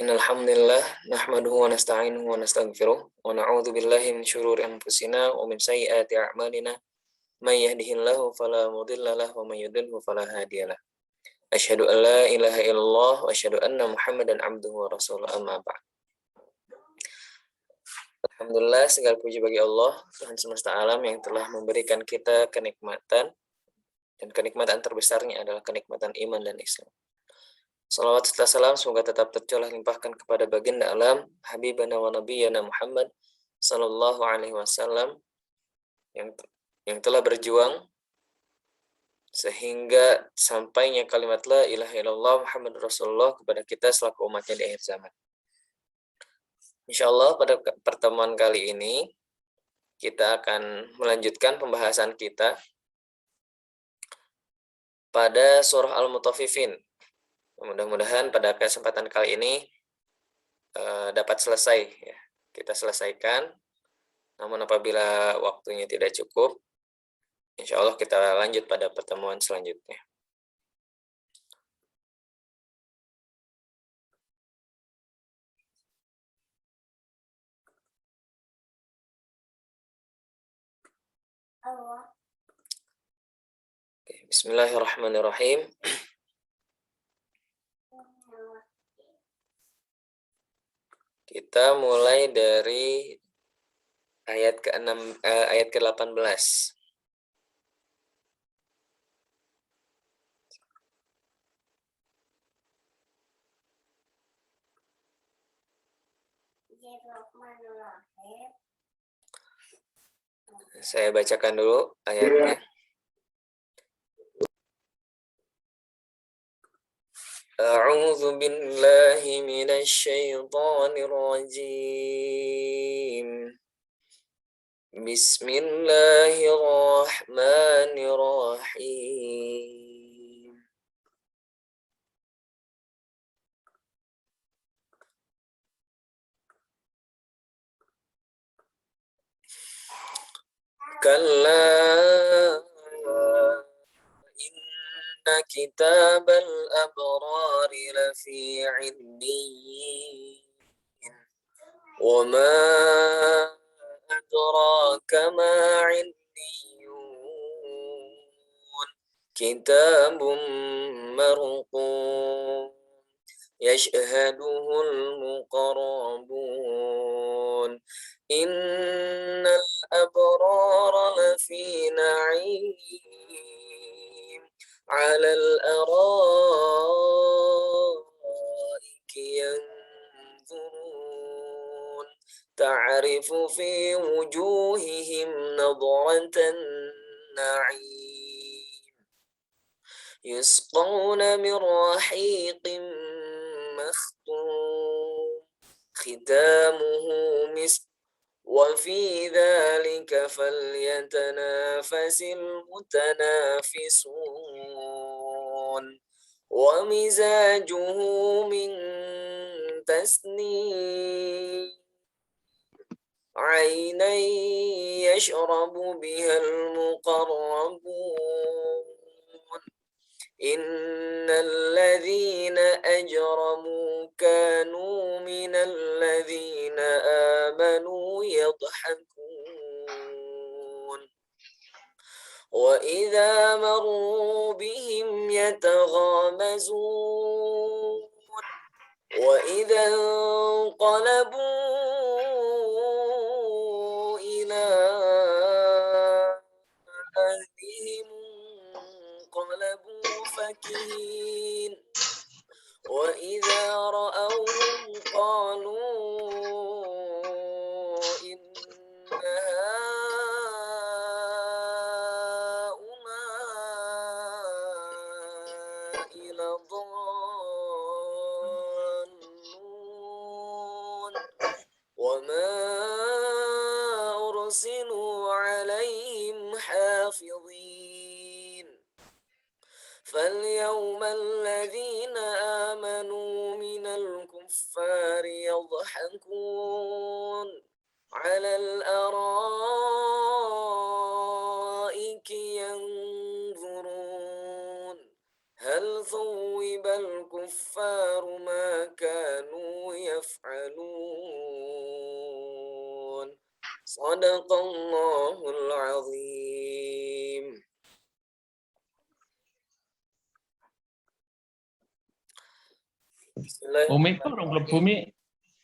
Innal hamdalillah nahmaduhu wa nasta'inuhu wa nastaghfiruh wa na'udzu billahi min shururi anfusina wa min sayyiati a'malina may yahdihillahu fala mudilla lahu wa may yudlilhu fala hadiyalah. Asyhadu an la ilaha illallah wa asyhadu anna Muhammadan abduhu wa rasuluhu amma ba'd. Alhamdulillah, segala puji bagi Allah, Tuhan semesta alam yang telah memberikan kita kenikmatan, dan kenikmatan terbesarnya adalah kenikmatan iman dan Islam. Salawat serta salam semoga tetap tercurah limpahkan kepada baginda alam Habibana wa Nabiyana Muhammad sallallahu alaihi wasallam yang telah berjuang sehingga sampainya kalimat la ilaha illallah Muhammad Rasulullah kepada kita selaku umatnya di akhir zaman. Insyaallah pada pertemuan kali ini kita akan melanjutkan pembahasan kita pada surah Al-Mutaffifin. Mudah-mudahan pada kesempatan kali ini dapat selesai ya. Kita selesaikan. Namun apabila waktunya tidak cukup, insya Allah kita lanjut pada pertemuan selanjutnya. Bismillahirrahmanirrahim. Kita mulai dari ayat ke-6 ayat ke-18. Saya bacakan dulu ayatnya. A'udzu billahi minasy syaithanir rajim. Bismillahirrahmanirrahim. Kalla inna kitabal abrari lafi 'illiyyin wa ma adraka ma 'illiyun kitabun marqum yashhaduhul muqarrabun innal abrara lafi na'im 'alal araiki yanzurun ta'rifu fi wujuhihim nadratan na'im yusqawna min rahiqin makhtum khitamuhu misk wa fi dzalika falyatanafasil mutanafisun wa mizajuhu min tasnim 'aynan yashrabu bihal muqarrabun innal ladzina ajramu kanu minal ladzina amanu yadhhakun wa idza marru bihim yataghamazun wa idza qalabu ila ahlihim qalabu fakihin wa idza ra'awhum qalu inna ha'ula'i ladallun wa ma ursilu 'alaihim hafidhin فاليوم الذين آمنوا من الكفار يضحكون على الأرائك ينظرون هل ثوب الكفار ما كانوا يفعلون صدق الله العظيم. Umi belum Bumi.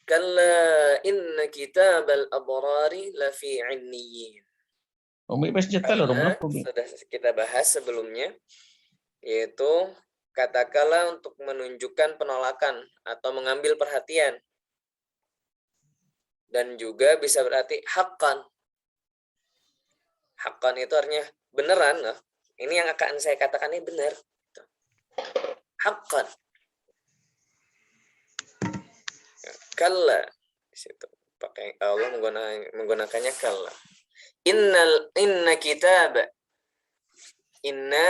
Kalla inna kitabal abrari lafi 'inniyyin. Umi bes nyetel loh, Bumi. Sudah kita bahas sebelumnya, yaitu katakanlah untuk menunjukkan penolakan atau mengambil perhatian. Dan juga bisa berarti haqqan. Haqqan itu artinya beneran loh. Ini yang akan saya katakan ini benar. Haqqan. Kalla. Di situ pakai Allah menggunakannya kalla. Inna kitab. Inna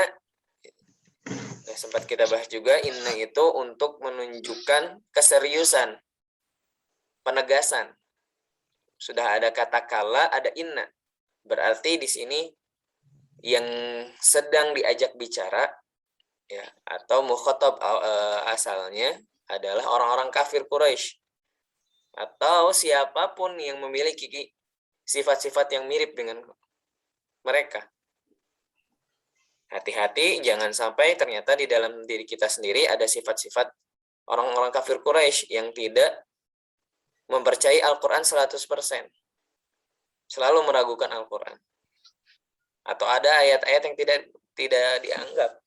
sempat kita bahas juga, inna itu untuk menunjukkan keseriusan, penegasan. Sudah ada kata kala, ada inna. Berarti di sini yang sedang diajak bicara ya atau mukhatab asalnya adalah orang-orang kafir Quraisy atau siapapun yang memiliki sifat-sifat yang mirip dengan mereka. Hati-hati jangan sampai ternyata di dalam diri kita sendiri ada sifat-sifat orang-orang kafir Quraisy yang tidak mempercayai Al-Quran 100%. Selalu meragukan Al-Quran. Atau ada ayat-ayat yang tidak dianggap.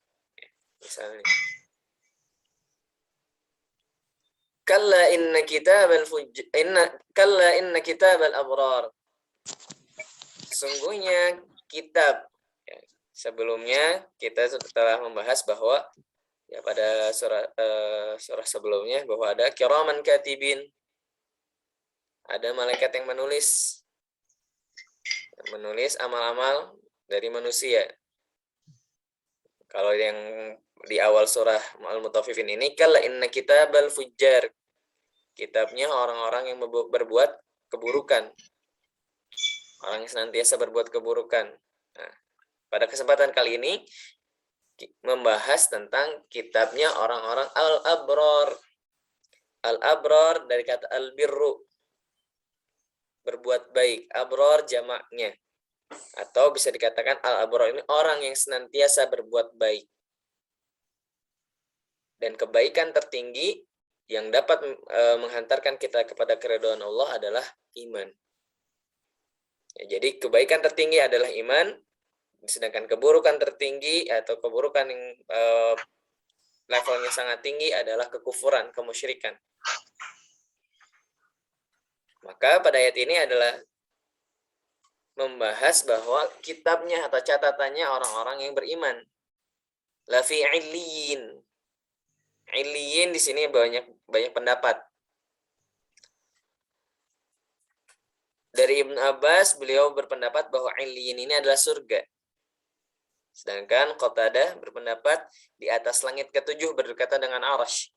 Misalnya. Kalla inna kitabal abrar. Sesungguhnya kitab. Ya, sebelumnya kita telah membahas bahwa ya pada surah sebelumnya bahwa ada kiraman katibin. Ada malaikat yang menulis amal-amal dari manusia. Kalau yang di awal surah Al-Mutaffifin ini, kalla inna kitabal fujjar. Kitabnya orang-orang yang berbuat keburukan. Orang yang senantiasa berbuat keburukan. Nah, pada kesempatan kali ini membahas tentang kitabnya orang-orang al-abrar. Al-abrar dari kata al-birru. Berbuat baik. Abrar jamaknya. Atau bisa dikatakan al-abrar ini orang yang senantiasa berbuat baik. Dan kebaikan tertinggi yang dapat menghantarkan kita kepada keridhaan Allah adalah iman. Ya, jadi kebaikan tertinggi adalah iman, sedangkan keburukan tertinggi atau keburukan yang levelnya sangat tinggi adalah kekufuran, kemusyrikan. Maka pada ayat ini adalah membahas bahwa kitabnya atau catatannya orang-orang yang beriman. Lafi 'illiyyin. 'Illiyyin di sini banyak pendapat. Dari Ibnu Abbas, beliau berpendapat bahwa 'illiyyin ini adalah surga. Sedangkan Qatadah berpendapat di atas langit ke-7 berdekatan dengan Arsy.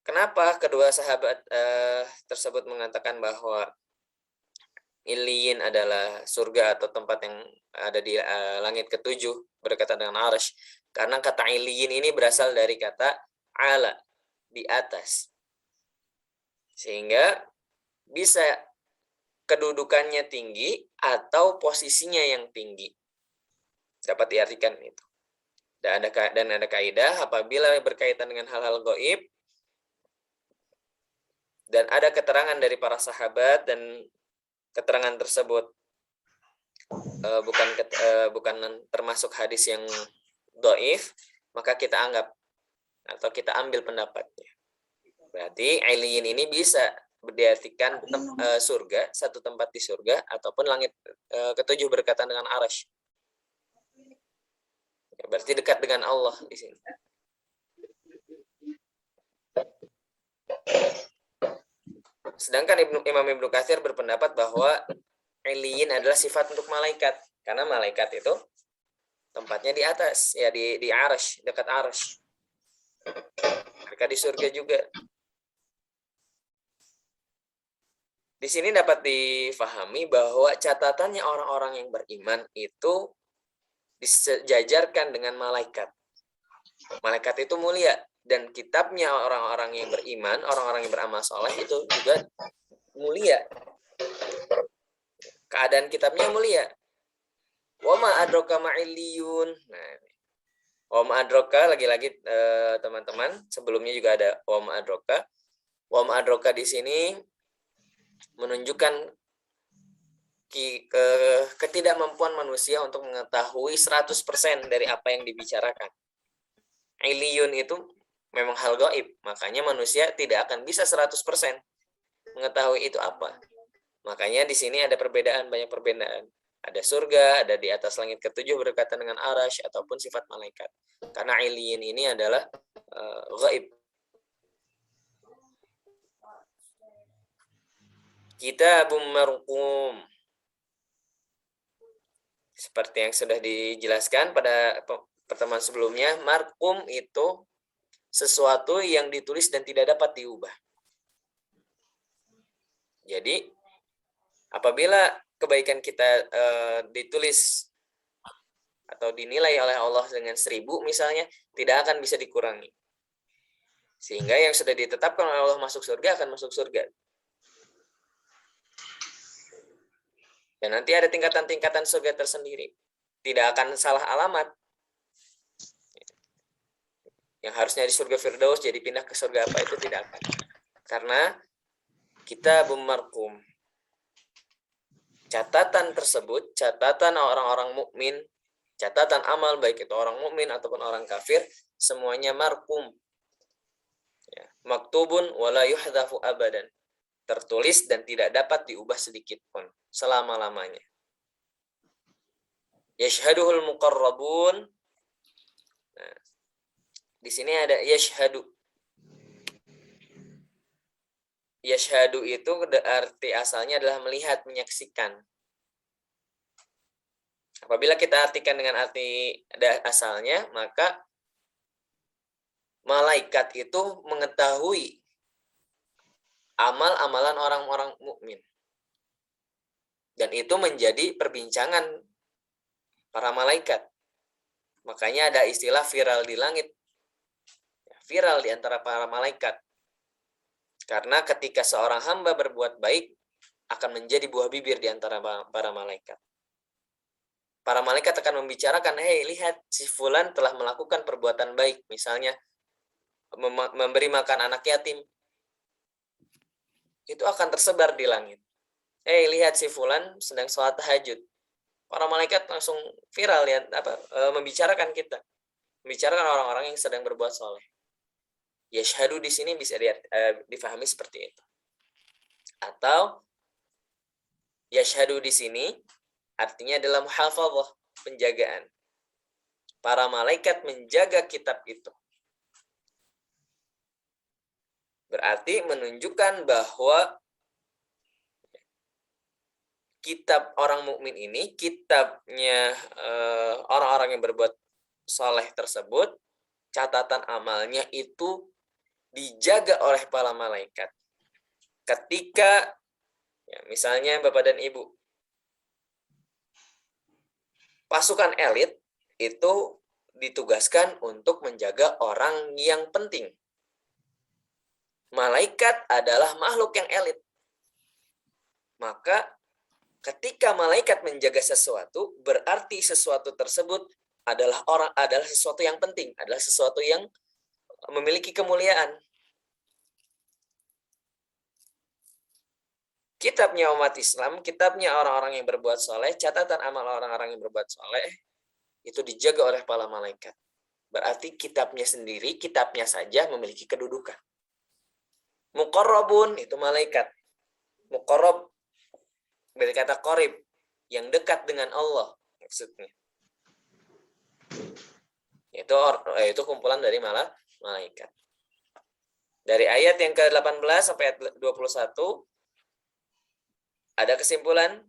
Kenapa kedua sahabat tersebut mengatakan bahwa Illiyyin adalah surga atau tempat yang ada di langit ke-7 berdekatan dengan Arsy? Karena kata Illiyyin ini berasal dari kata ala, di atas. Sehingga bisa kedudukannya tinggi atau posisinya yang tinggi. Dapat diartikan itu. Dan ada kaidah apabila berkaitan dengan hal-hal gaib dan ada keterangan dari para sahabat dan keterangan tersebut bukan termasuk hadis yang dhaif, maka kita anggap atau kita ambil pendapatnya. Berarti 'illiyyin ini bisa diartikan surga, satu tempat di surga ataupun langit ke-7 berdekatan dengan Arsy. Ya, berarti dekat dengan Allah di sini. Sedangkan Imam Ibnu Katsir berpendapat bahwa 'illiyyin adalah sifat untuk malaikat, karena malaikat itu tempatnya di atas, ya di Arsy, dekat Arsy. Mereka di surga juga. Di sini dapat difahami bahwa catatannya orang-orang yang beriman itu disejajarkan dengan malaikat. Malaikat itu mulia, dan kitabnya orang-orang yang beriman, orang-orang yang beramal soleh itu juga mulia. Keadaan kitabnya mulia. Wa ma adraka ma'illiyun. Nah, wa ma adraka lagi-lagi teman-teman, sebelumnya juga ada wa ma adraka. Wa ma adraka di sini menunjukkan ketidakmampuan manusia untuk mengetahui 100% dari apa yang dibicarakan. Iliyun itu memang hal gaib, makanya manusia tidak akan bisa 100% mengetahui itu apa. Makanya di sini ada perbedaan, banyak perbedaan. Ada surga, ada di atas langit ketujuh berkaitan dengan arash ataupun sifat malaikat. Karena iliyun ini adalah gaib. Kitabum marqum. Seperti yang sudah dijelaskan pada pertemuan sebelumnya, marqum itu sesuatu yang ditulis dan tidak dapat diubah. Jadi, apabila kebaikan kita ditulis atau dinilai oleh Allah dengan 1000 misalnya, tidak akan bisa dikurangi. Sehingga yang sudah ditetapkan oleh Allah masuk surga akan masuk surga. Dan nanti ada tingkatan-tingkatan surga tersendiri. Tidak akan salah alamat. Yang harusnya di surga Firdaus jadi pindah ke surga apa itu tidak akan. Karena kita bumarkum. Catatan tersebut, catatan orang-orang mukmin, catatan amal baik itu orang mukmin ataupun orang kafir, semuanya markum. Ya, maktubun wala yuhdhafu abadan. Tertulis dan tidak dapat diubah sedikit pun selama-lamanya. Yashhaduhul muqarrabun. Nah, di sini ada yashhadu. Yashhadu itu arti asalnya adalah melihat, menyaksikan. Apabila kita artikan dengan arti asalnya, maka malaikat itu mengetahui amal-amalan orang-orang mukmin. Dan itu menjadi perbincangan para malaikat. Makanya ada istilah viral di langit. Viral di antara para malaikat. Karena ketika seorang hamba berbuat baik, akan menjadi buah bibir di antara para malaikat. Para malaikat akan membicarakan, hei lihat, si fulan telah melakukan perbuatan baik. Misalnya, memberi makan anak yatim. Itu akan tersebar di langit. Lihat si fulan sedang sholat tahajud. Para malaikat langsung viral ya, membicarakan kita. Membicarakan orang-orang yang sedang berbuat soleh. Yashhadu di sini bisa difahami seperti itu. Atau yashhadu di sini artinya adalah muhafadzah, penjagaan. Para malaikat menjaga kitab itu. Berarti menunjukkan bahwa kitab orang mukmin ini, kitabnya orang-orang yang berbuat saleh tersebut, catatan amalnya itu dijaga oleh para malaikat. Ketika misalnya Bapak dan Ibu, pasukan elit itu ditugaskan untuk menjaga orang yang penting. Malaikat adalah makhluk yang elit. Maka ketika malaikat menjaga sesuatu, berarti sesuatu tersebut adalah sesuatu yang penting, adalah sesuatu yang memiliki kemuliaan. Kitabnya umat Islam, kitabnya orang-orang yang berbuat soleh, catatan amal orang-orang yang berbuat soleh, itu dijaga oleh para malaikat. Berarti kitabnya sendiri, kitabnya saja memiliki kedudukan. Muqarrabun itu malaikat. Muqarrab dari kata qarib, yang dekat dengan Allah maksudnya. Itu kumpulan dari malaikat. Dari ayat yang ke-18 sampai ayat 21 ada kesimpulan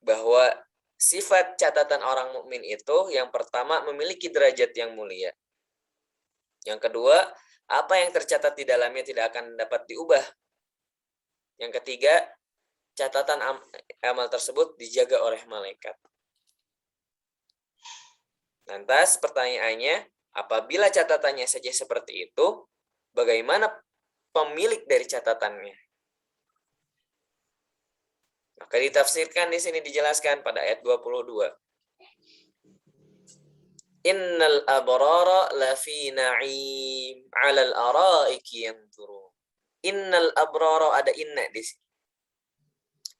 bahwa sifat catatan orang mukmin itu yang pertama memiliki derajat yang mulia. Yang kedua, apa yang tercatat di dalamnya tidak akan dapat diubah. Yang ketiga, catatan amal tersebut dijaga oleh malaikat. Lantas pertanyaannya, apabila catatannya saja seperti itu, bagaimana pemilik dari catatannya? Maka ditafsirkan di sini dijelaskan pada ayat 22. Innal abrara lafi na'im 'alal araiki yanzurun. Innal abrara, ada inna di sini.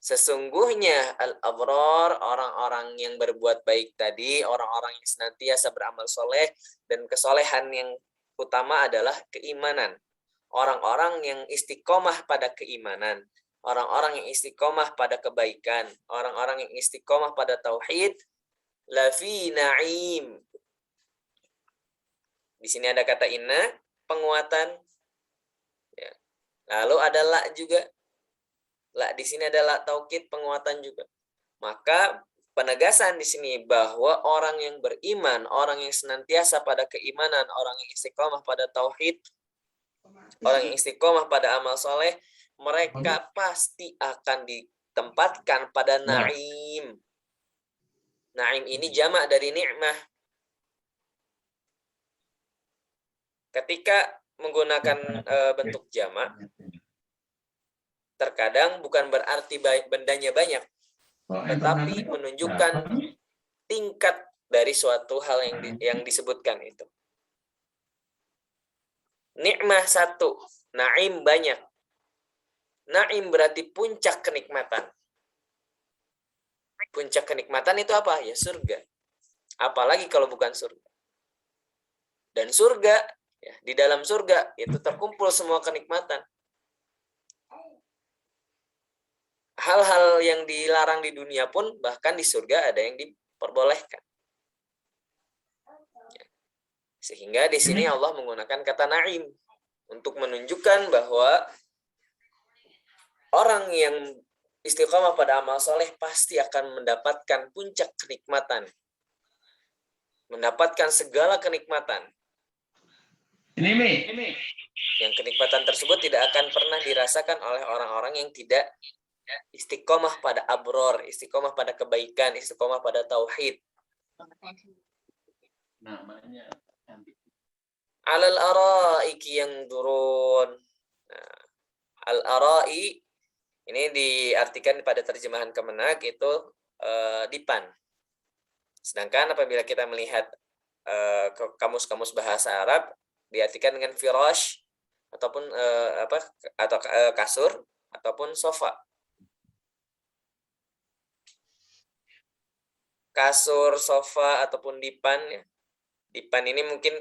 Sesungguhnya al-abrar, orang-orang yang berbuat baik tadi, orang-orang yang senantiasa beramal soleh, dan kesolehan yang utama adalah keimanan. Orang-orang yang istiqomah pada keimanan, orang-orang yang istiqomah pada kebaikan, orang-orang yang istiqomah pada tauhid, lafi na'im. Di sini ada kata inna, penguatan. Ya. Lalu ada la juga. La di sini ada la taukid, penguatan juga. Maka penegasan di sini bahwa orang yang beriman, orang yang senantiasa pada keimanan, orang yang istiqomah pada tauhid, orang yang istiqomah pada amal soleh, mereka pasti akan ditempatkan pada na'im. Na'im ini jamak dari ni'mah. Ketika menggunakan bentuk jamak, terkadang bukan berarti bendanya banyak, tetapi menunjukkan tingkat dari suatu hal yang disebutkan itu. Nikmah satu, na'im banyak. Na'im berarti puncak kenikmatan. Puncak kenikmatan itu apa? Ya surga. Apalagi kalau bukan surga. Dan surga, ya, di dalam surga itu terkumpul semua kenikmatan. Hal-hal yang dilarang di dunia pun bahkan di surga ada yang diperbolehkan. Sehingga di sini Allah menggunakan kata na'im untuk menunjukkan bahwa orang yang istiqomah pada amal soleh pasti akan mendapatkan puncak kenikmatan. Mendapatkan segala kenikmatan. Yang kenikmatan tersebut tidak akan pernah dirasakan oleh orang-orang yang tidak istiqomah pada abror, istiqomah pada kebaikan, istiqomah pada tauhid. Namanya Alal araiki yang turun. Nah, al-arai ini diartikan pada terjemahan Kemenak itu dipan. Sedangkan apabila kita melihat kamus-kamus bahasa Arab diartikan dengan firash ataupun kasur ataupun sofa. Kasur, sofa ataupun dipan, ya. Dipan ini mungkin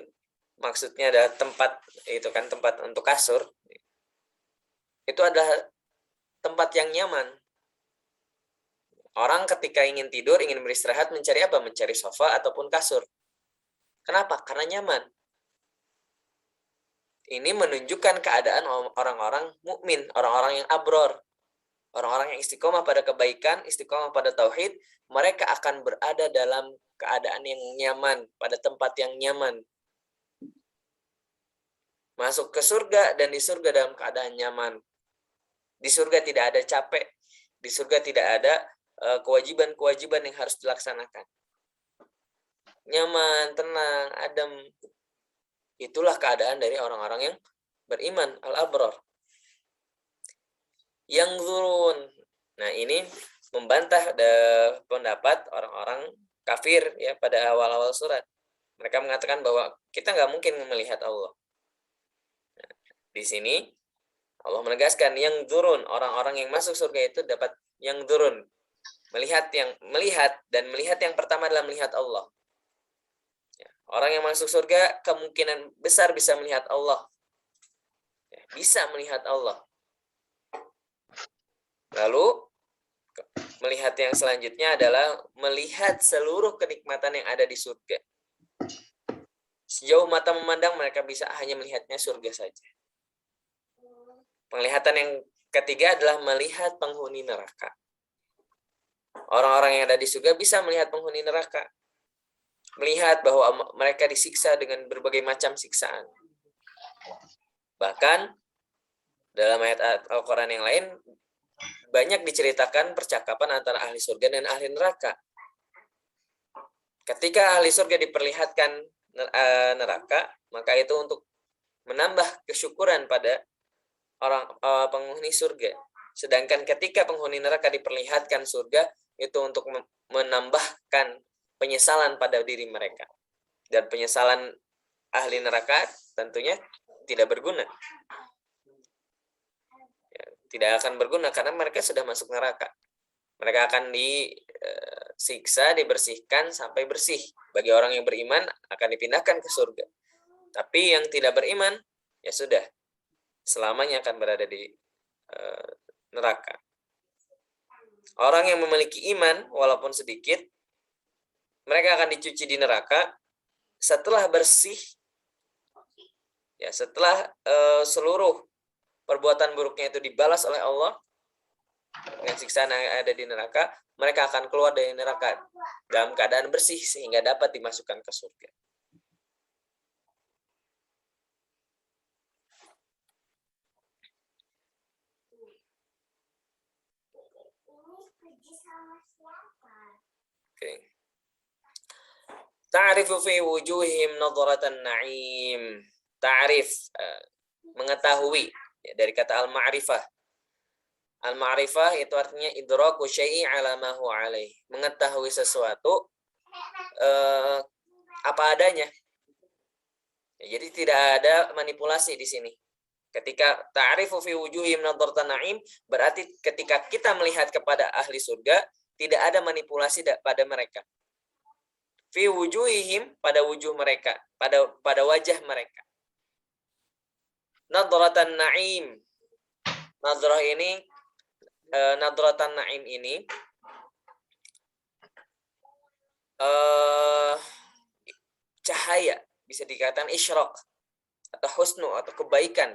maksudnya ada tempat, itu kan tempat untuk kasur. Itu adalah tempat yang nyaman. Orang ketika ingin tidur, ingin beristirahat, mencari apa? Mencari sofa ataupun kasur. Kenapa? Karena nyaman. Ini menunjukkan keadaan orang-orang mukmin, orang-orang yang abror, orang-orang yang istiqomah pada kebaikan, istiqomah pada tauhid. Mereka akan berada dalam keadaan yang nyaman, pada tempat yang nyaman. Masuk ke surga dan di surga dalam keadaan nyaman. Di surga tidak ada capek. Di surga tidak ada kewajiban-kewajiban yang harus dilaksanakan. Nyaman, tenang, adem. Itulah keadaan dari orang-orang yang beriman, al-abrar. Yang zurun. Nah, ini membantah pendapat orang-orang kafir ya pada awal-awal surat. Mereka mengatakan bahwa kita nggak mungkin melihat Allah. Nah, di sini Allah menegaskan yang zurun, orang-orang yang masuk surga itu dapat yang zurun, melihat dan melihat yang pertama adalah melihat Allah. Ya, orang yang masuk surga kemungkinan besar bisa melihat Allah. Ya, bisa melihat Allah. Lalu melihat yang selanjutnya adalah melihat seluruh kenikmatan yang ada di surga. Sejauh mata memandang mereka bisa hanya melihatnya surga saja. Penglihatan yang ketiga adalah melihat penghuni neraka. Orang-orang yang ada di surga bisa melihat penghuni neraka. Melihat bahwa mereka disiksa dengan berbagai macam siksaan. Bahkan dalam ayat Al-Quran yang lain banyak diceritakan percakapan antara ahli surga dan ahli neraka. Ketika ahli surga diperlihatkan neraka, maka itu untuk menambah kesyukuran pada orang penghuni surga. Sedangkan ketika penghuni neraka diperlihatkan surga, itu untuk menambahkan penyesalan pada diri mereka. Dan penyesalan ahli neraka tentunya tidak berguna. Ya, tidak akan berguna karena mereka sudah masuk neraka. Mereka akan disiksa, dibersihkan sampai bersih. Bagi orang yang beriman akan dipindahkan ke surga. Tapi yang tidak beriman, ya sudah, selamanya akan berada di neraka. Orang yang memiliki iman, walaupun sedikit, mereka akan dicuci di neraka setelah bersih, ya setelah seluruh perbuatan buruknya itu dibalas oleh Allah dengan siksaan yang ada di neraka, mereka akan keluar dari neraka dalam keadaan bersih sehingga dapat dimasukkan ke surga. Oke. Ta'rifu fi wujuhihim nadratan na'im. Ta'rif, mengetahui, ya, dari kata al-ma'rifah. Al-ma'rifah itu artinya idraku syai'i ala ma huwa alaih. Mengetahui sesuatu apa adanya. Ya, jadi tidak ada manipulasi di sini. Ketika ta'rifu fi wujuhihim nadratan na'im, berarti ketika kita melihat kepada ahli surga, tidak ada manipulasi pada mereka. Fi wujuhihim, pada wujuh mereka, pada wajah mereka. Nadratan na'im. Nadrah ini, nadratan na'im ini cahaya, bisa dikatakan isyraq atau husnu atau kebaikan,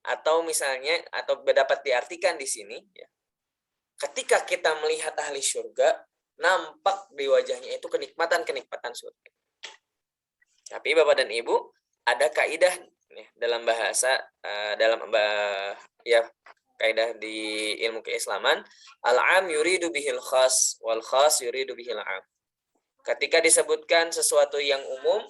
atau misalnya atau dapat diartikan di sini, ya, ketika kita melihat ahli surga, nampak di wajahnya itu kenikmatan surga. Tapi Bapak dan Ibu, ada kaidah ya, dalam bahasa kaidah di ilmu keislaman, al-am yuridu bihil khas wal khas yuridu bihil am. Ketika disebutkan sesuatu yang umum,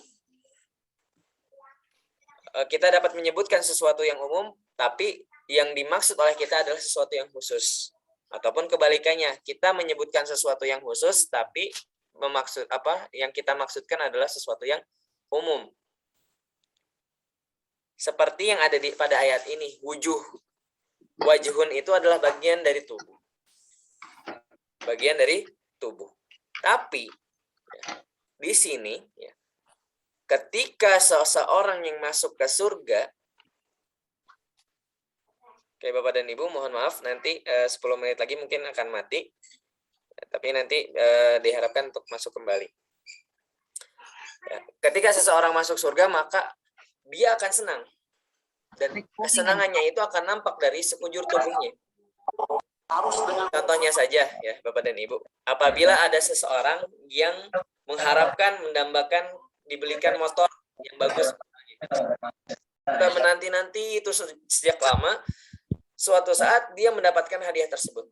kita dapat menyebutkan sesuatu yang umum, tapi yang dimaksud oleh kita adalah sesuatu yang khusus. Ataupun kebalikannya, kita menyebutkan sesuatu yang khusus, tapi yang kita maksudkan adalah sesuatu yang umum. Seperti yang ada pada ayat ini, wajhun itu adalah bagian dari tubuh. Bagian dari tubuh. Tapi ya, di sini ya, ketika seseorang yang masuk ke surga, oke Bapak dan Ibu, mohon maaf nanti 10 menit lagi mungkin akan mati. Tapi nanti diharapkan untuk masuk kembali. Ya, ketika seseorang masuk surga, maka dia akan senang. Dan kesenangannya itu akan nampak dari sekujur tubuhnya. Contohnya saja ya Bapak dan Ibu. Apabila ada seseorang yang mengharapkan, mendambakan dibelikan motor yang bagus. Sudah menanti-nanti itu sejak lama. Suatu saat dia mendapatkan hadiah tersebut.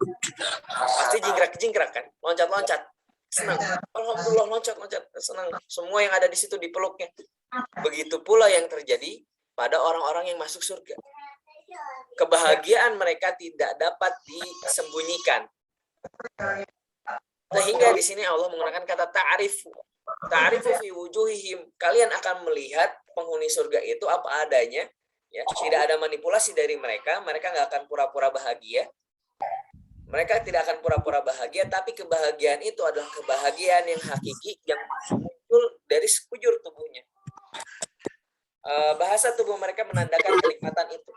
Pasti jingkrak-jingkrak kan, loncat-loncat. Senang. Alhamdulillah loncat-loncat, senang. Semua yang ada di situ dipeluknya. Begitu pula yang terjadi pada orang-orang yang masuk surga. Kebahagiaan mereka tidak dapat disembunyikan. Sehingga di sini Allah menggunakan kata ta'rifu. Ta'rifu fi wujuhihim. Kalian akan melihat penghuni surga itu apa adanya. Ya, tidak ada manipulasi dari mereka nggak akan pura-pura bahagia. Mereka tidak akan pura-pura bahagia, tapi kebahagiaan itu adalah kebahagiaan yang hakiki yang muncul dari sekujur tubuhnya. Bahasa tubuh mereka menandakan kenikmatan itu.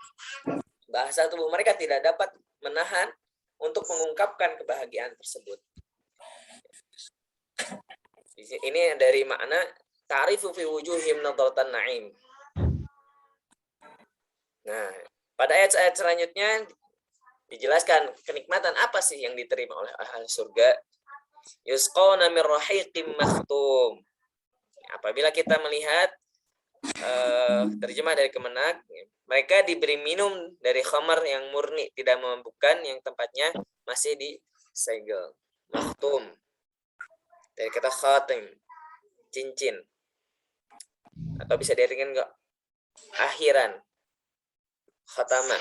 Bahasa tubuh mereka tidak dapat menahan untuk mengungkapkan kebahagiaan tersebut. Ini dari makna ta'rifu fi wujuhim nadratan na'im. Nah, pada ayat-ayat selanjutnya dijelaskan kenikmatan apa sih yang diterima oleh ahli surga. Yusqawna min rahiqim makhtum. Apabila kita melihat terjemah dari Kemenak, mereka diberi minum dari khamar yang murni, tidak memabukkan, yang tempatnya masih disegel. Maktum, dari kata khatim, cincin, atau bisa diartikan enggak akhiran, khatama.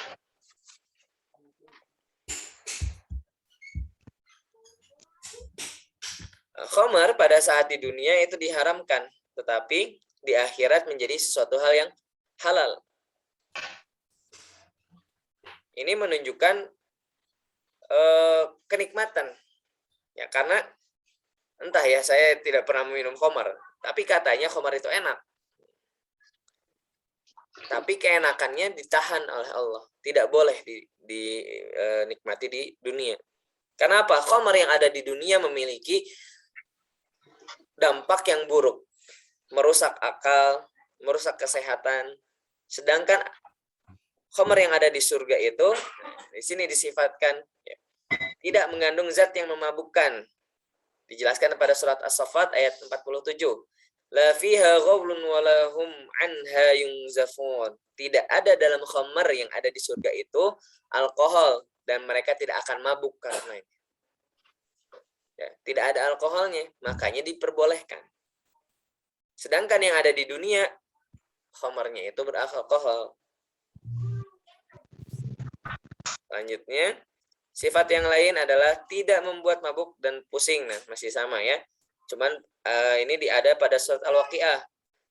Khamar pada saat di dunia itu diharamkan, tetapi di akhirat menjadi sesuatu hal yang halal. Ini menunjukkan kenikmatan. Ya, karena entah ya, saya tidak pernah minum khamar, tapi katanya khamar itu enak. Tapi keenakannya ditahan oleh Allah, tidak boleh dinikmati di dunia. Kenapa? Khamar yang ada di dunia memiliki dampak yang buruk, merusak akal, merusak kesehatan. Sedangkan khamar yang ada di surga itu di sini disifatkan ya, tidak mengandung zat yang memabukkan. Dijelaskan pada surat As-Saffat ayat 47. La fiha ghaulun wa lahum anha yunzafun. Tidak ada dalam khamar yang ada di surga itu alkohol dan mereka tidak akan mabuk karenanya. Ya, tidak ada alkoholnya, makanya diperbolehkan. Sedangkan yang ada di dunia, khamarnya itu beralkohol. Lanjutnya, sifat yang lain adalah tidak membuat mabuk dan pusing. Nah, masih sama ya. Cuman ini ada pada surat Al-Waqiah.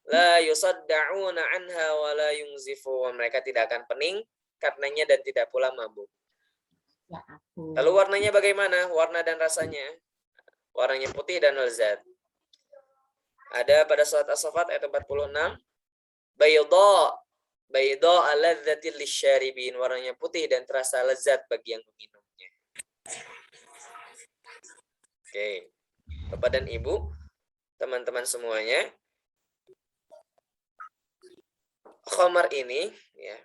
La yusadda'una anha wa la yunzifun. Mereka tidak akan pening karenanya dan tidak pula mabuk. Lalu warnanya bagaimana? Warna dan rasanya. Warnanya putih dan lezat. Ada pada surat As-Saffat ayat 46. Bayda aladzatil lisyaribin. Warnanya putih dan terasa lezat bagi yang meminumnya. Oke. Bapak dan Ibu, teman-teman semuanya, khamar ini ya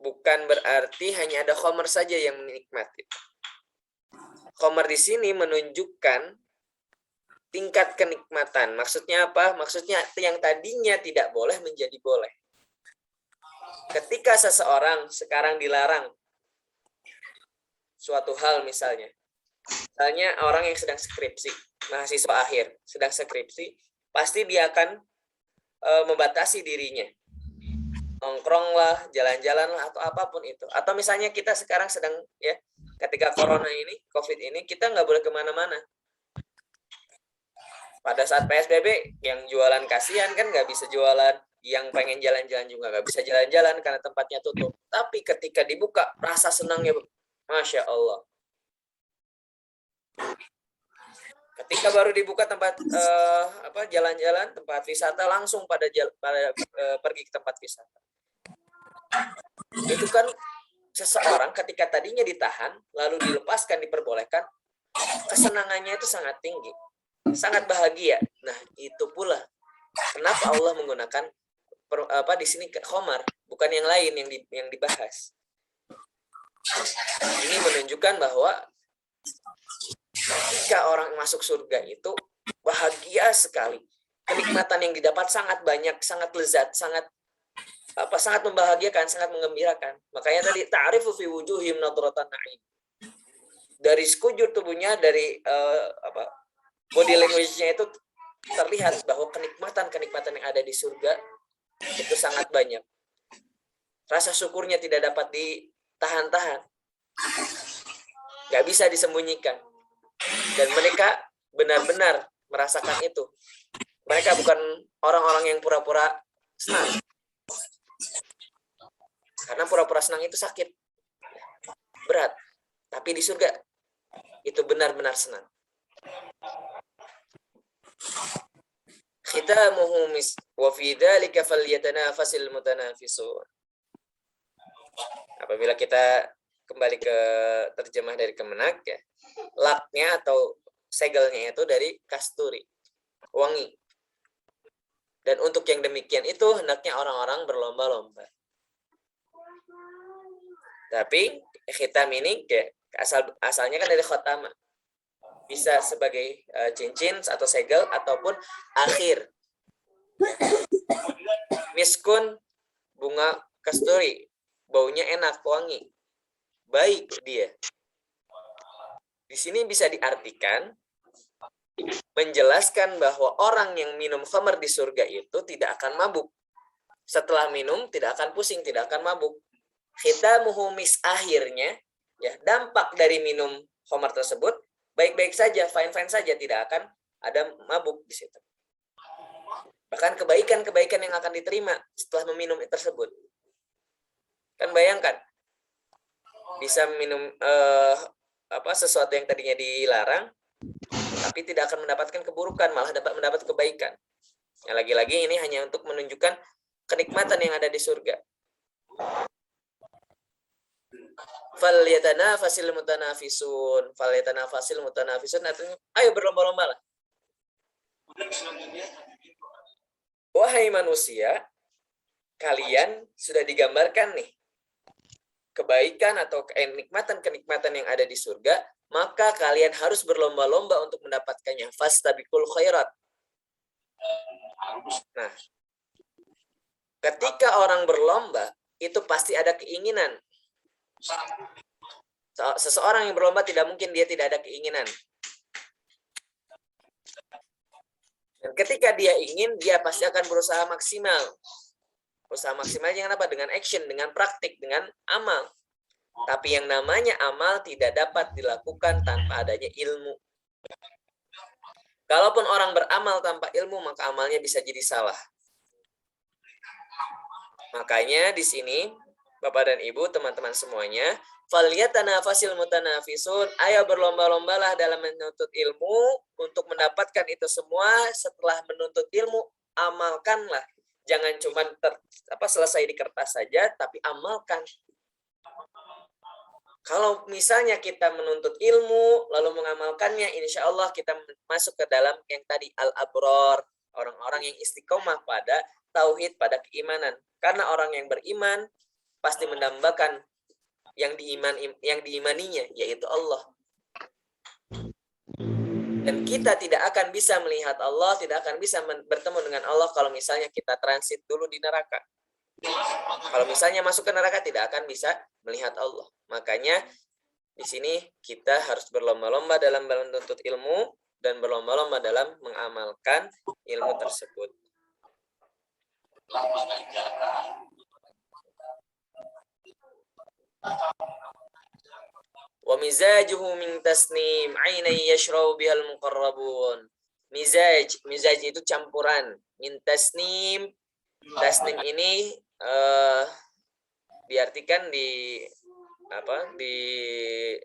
bukan berarti hanya ada khamar saja yang menikmati. Khamar di sini menunjukkan tingkat kenikmatan. Maksudnya apa? Maksudnya yang tadinya tidak boleh menjadi boleh. Ketika seseorang sekarang dilarang suatu hal misalnya orang yang sedang skripsi, mahasiswa akhir, sedang skripsi, pasti dia akan membatasi dirinya. Nongkrong lah, jalan-jalan lah, atau apapun itu. Atau misalnya kita sekarang sedang ya, ketika corona ini, COVID ini, kita nggak boleh kemana-mana. Pada saat PSBB, yang jualan kasihan kan nggak bisa jualan, yang pengen jalan-jalan juga nggak bisa jalan-jalan karena tempatnya tutup. Tapi ketika dibuka, rasa senangnya, Masya Allah. Ketika baru dibuka tempat jalan-jalan, tempat wisata, langsung pergi ke tempat wisata. Itu kan seseorang ketika tadinya ditahan, lalu dilepaskan, diperbolehkan, kesenangannya itu sangat tinggi, sangat bahagia. Nah, itu pula kenapa Allah menggunakan di sini khamar, bukan yang lain yang dibahas. Ini menunjukkan bahwa ketika orang masuk surga itu bahagia sekali. Kenikmatan yang didapat sangat banyak, sangat lezat, sangat membahagiakan, sangat menggembirakan. Makanya tadi ta'rifu fi wujuhim nadratan na'im. Dari sekujur tubuhnya, dari body language-nya itu terlihat bahwa kenikmatan yang ada di surga itu sangat banyak. Rasa syukurnya tidak dapat ditahan-tahan. Nggak bisa disembunyikan. Dan mereka benar-benar merasakan itu. Mereka bukan orang-orang yang pura-pura senang. Karena pura-pura senang itu sakit, berat. Tapi di surga itu benar-benar senang. Khitamuhu misk wa fi dzalika falyatanafasil mutanafisun. Apabila kita kembali ke terjemah dari Kemenak ya, laknya atau segelnya itu dari kasturi, wangi. Dan untuk yang demikian itu hendaknya orang-orang berlomba-lomba. Tapi khitam ini ya, asalnya kan dari khotama. Bisa sebagai cincin atau segel ataupun akhir. Miskun, bunga kasturi, baunya enak, wangi, baik dia. Di sini bisa diartikan menjelaskan bahwa orang yang minum khamar di surga itu tidak akan mabuk. Setelah minum tidak akan pusing, tidak akan mabuk. Khitamuhu mis, akhirnya ya dampak dari minum khamar tersebut baik-baik saja, fine-fine saja, tidak akan ada mabuk di situ. Bahkan kebaikan-kebaikan yang akan diterima setelah meminum tersebut. Kan bayangkan, bisa minum sesuatu yang tadinya dilarang, tapi tidak akan mendapatkan keburukan, malah dapat mendapat kebaikan. Ya, lagi-lagi ini hanya untuk menunjukkan kenikmatan yang ada di surga. Falyatanafasil mutanafisun, falyatanafasil mutanafisun, artinya ayo berlomba-lomba lah. Wahai manusia, kalian sudah digambarkan nih kebaikan atau kenikmatan-kenikmatan yang ada di surga, maka kalian harus berlomba-lomba untuk mendapatkannya. Fastabiqul khairat. Nah, ketika orang berlomba, itu pasti ada keinginan. Seseorang yang berlomba tidak mungkin dia tidak ada keinginan. Dan ketika dia ingin, dia pasti akan berusaha maksimal. Usaha maksimal dengan apa? Dengan action, dengan praktik, dengan amal. Tapi yang namanya amal tidak dapat dilakukan tanpa adanya ilmu. Kalaupun orang beramal tanpa ilmu, maka amalnya bisa jadi salah. Makanya di sini, Bapak dan Ibu, teman-teman semuanya, falyatanafasil mutanafisun, ayo berlomba-lombalah dalam menuntut ilmu untuk mendapatkan itu semua. Setelah menuntut ilmu, amalkanlah. Jangan cuma selesai di kertas saja, tapi amalkan. Kalau misalnya kita menuntut ilmu, lalu mengamalkannya, insya Allah kita masuk ke dalam yang tadi, al-abror, orang-orang yang istiqomah pada tauhid, pada keimanan. Karena orang yang beriman pasti mendambakan yang diimaninya, yaitu Allah. Dan kita tidak akan bisa melihat Allah, tidak akan bisa bertemu dengan Allah kalau misalnya kita transit dulu di neraka. Kalau misalnya masuk ke neraka, tidak akan bisa melihat Allah. Makanya di sini kita harus berlomba-lomba dalam menuntut ilmu dan berlomba-lomba dalam mengamalkan ilmu tersebut. Wa mizajuhu min tasnim, ainai yashrabu bihal muqarrabun. Mizaj itu campuran. Min tasnim. Tasnim ini diartikan di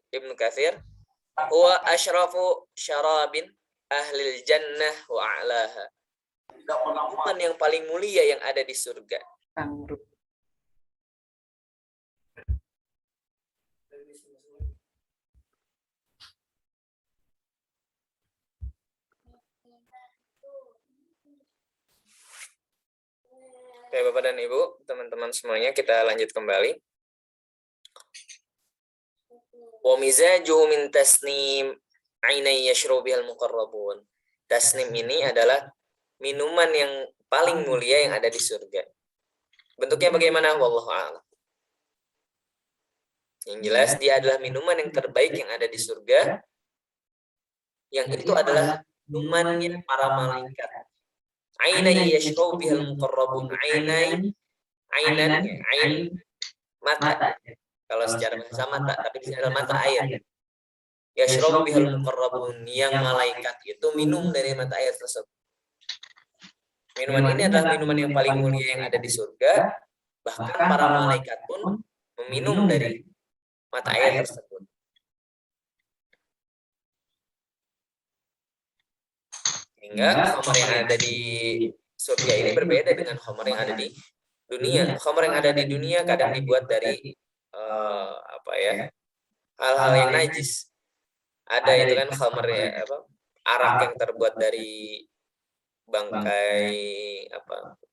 Ibnu Katsir, huwa asyrafu syarabin ahlil jannah wa a'laha. Minuman yang paling mulia yang ada di surga. Oke, Bapak dan Ibu, teman-teman semuanya, kita lanjut kembali. Wa mizajuhu min tasnim, ainai yashrabu bihal muqarrabun. Tasnim ini adalah minuman yang paling mulia yang ada di surga. Bentuknya bagaimana? Wallahu a'lam. Yang jelas dia adalah minuman yang terbaik yang ada di surga. Yang itu adalah minumannya para malaikat. Ainai yashrabu bihal muqarrabun. Ainan, ain mata. Kalau secara bahasa mata, tapi di sini adalah mata air. Yashrabu bihal muqarrabun, yang malaikat itu minum dari mata air tersebut. Minuman ini adalah minuman yang paling mulia yang ada di surga. Bahkan para malaikat pun meminum dari mata air tersebut. Hingga khamar yang ada di surga ini berbeda dengan khamar yang ada di dunia. Khamar yang ada di dunia kadang dibuat dari hal-hal yang najis. Ada itu kan khamar arak yang terbuat dari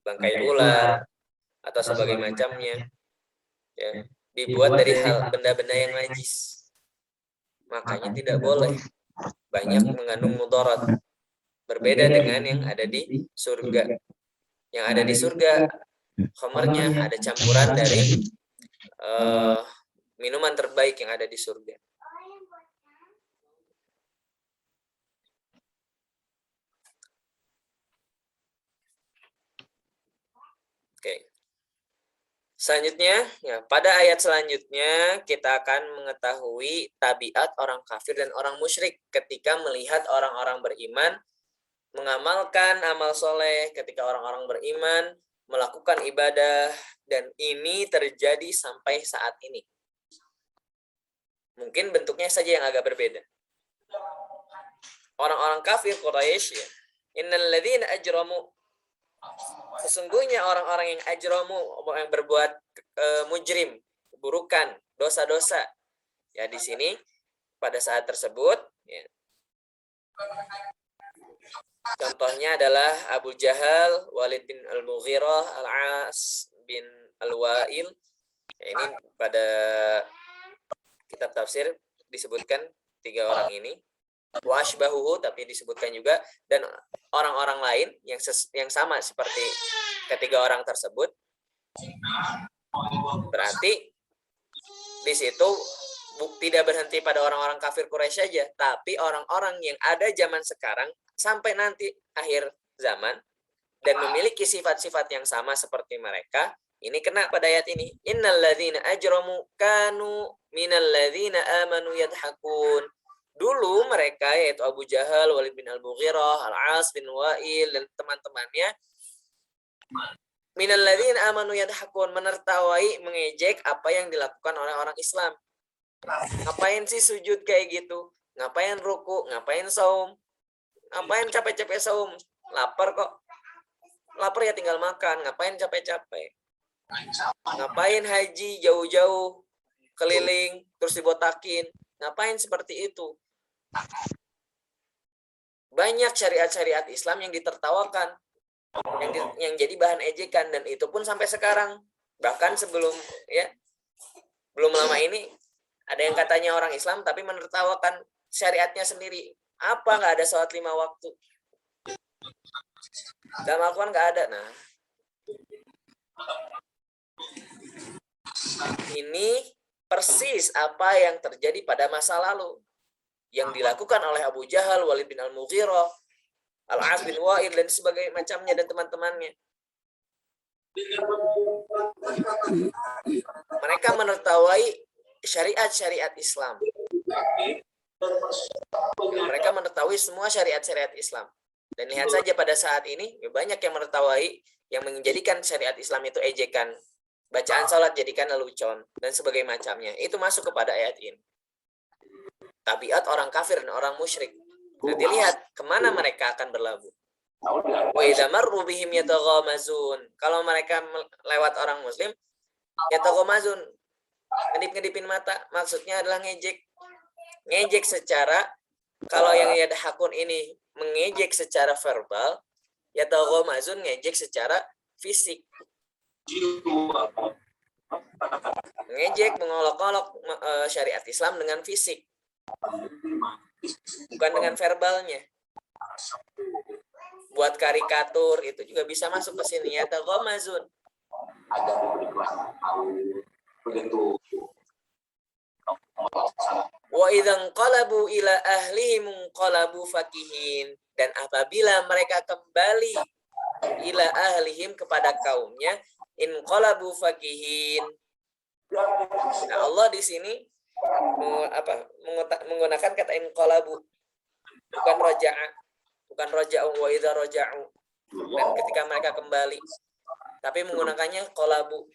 bangkai ular atau sebagai macamnya, ya, dibuat dari benda-benda yang najis. Makanya tidak boleh, banyak mengandung mudarat. Berbeda dengan yang ada di surga. yang ada di surga khamernya ada campuran dari minuman terbaik yang ada di surga. Oke. Selanjutnya, ya, pada ayat selanjutnya kita akan mengetahui tabiat orang kafir dan orang musyrik ketika melihat orang-orang beriman mengamalkan amal soleh, ketika orang-orang beriman melakukan ibadah, dan ini terjadi sampai saat ini. Mungkin bentuknya saja yang agak berbeda. Orang-orang kafir Quraisy, ya, innal ladzina ajramu, sesungguhnya orang-orang yang ajramu, yang berbuat mujrim, keburukan, dosa-dosa. Ya, di sini pada saat tersebut, ya, contohnya adalah Abu Jahal, Walid bin Al-Mughirah, Al-As bin Al-Wa'il. Ya, ini pada kitab tafsir disebutkan 3 orang ini. Washbahuhu, tapi disebutkan juga, dan orang-orang lain yang sama seperti ketiga orang tersebut. Berarti di situ tidak berhenti pada orang-orang kafir Quraisy saja, tapi orang-orang yang ada zaman sekarang sampai nanti akhir zaman dan memiliki sifat-sifat yang sama seperti mereka, ini kena pada ayat ini. Innal ladzina ajramu kanu minal ladzina amanu yadhakun. Dulu mereka, yaitu Abu Jahal, Walid bin Al-Mughirah, Al-As bin Wa'il, dan teman-temannya, minal ladzina amanu yadhakun, menertawai, mengejek apa yang dilakukan oleh orang Islam. Ngapain sih sujud kayak gitu? Ngapain ruku? Ngapain saum? Ngapain capek-capek saum? Lapar kok. Lapar ya tinggal makan. Ngapain capek-capek? Ngapain haji jauh-jauh, keliling, terus dibotakin? Ngapain seperti itu? Banyak syariat-syariat Islam yang ditertawakan, yang jadi bahan ejekan, dan itu pun sampai sekarang. Bahkan sebelum, ya, belum lama ini ada yang katanya orang Islam tapi menertawakan syariatnya sendiri. Apa nggak ada sholat 5 waktu? Dalam Al-Quran nggak ada. Nah, ini persis apa yang terjadi pada masa lalu yang dilakukan oleh Abu Jahal, Walid bin Al-Mughirah, Al-As bin Wa'il, dan sebagainya macamnya dan teman-temannya. Mereka menertawai syariat-syariat Islam. Mereka menertawai semua syariat-syariat Islam. Dan lihat saja pada saat ini, banyak yang menertawai, yang menjadikan syariat Islam itu ejekan. Bacaan salat jadikan lelucon, dan sebagainya macamnya. Itu masuk kepada ayat ini. Tabiat orang kafir dan orang musyrik. Nanti lihat kemana mereka akan berlabuh. Wa idza marru bihim yataghamazun. Kalau mereka lewat orang muslim, yataghamazun, ngedip-ngedipin mata, maksudnya adalah ngejek. Ngejek secara, kalau yang yadhakun ini mengejek secara verbal, yataghamazun ngejek secara fisik. Ngejek, mengolok-olok syariat Islam dengan fisik, bukan dengan verbalnya. Buat karikatur itu juga bisa masuk ke sini, ya taghamazun. Wa idzan qalabu ila ahlihim qalabu fakihin, dan apabila mereka kembali ila ahlihim kepada kaumnya, in qalabu fakihin. Nah, Allah di sini menggunakan kata in qalabu, bukan raja'a, bukan raja'u wa idza raja'u, dan ketika mereka kembali, tapi menggunakannya qalabu.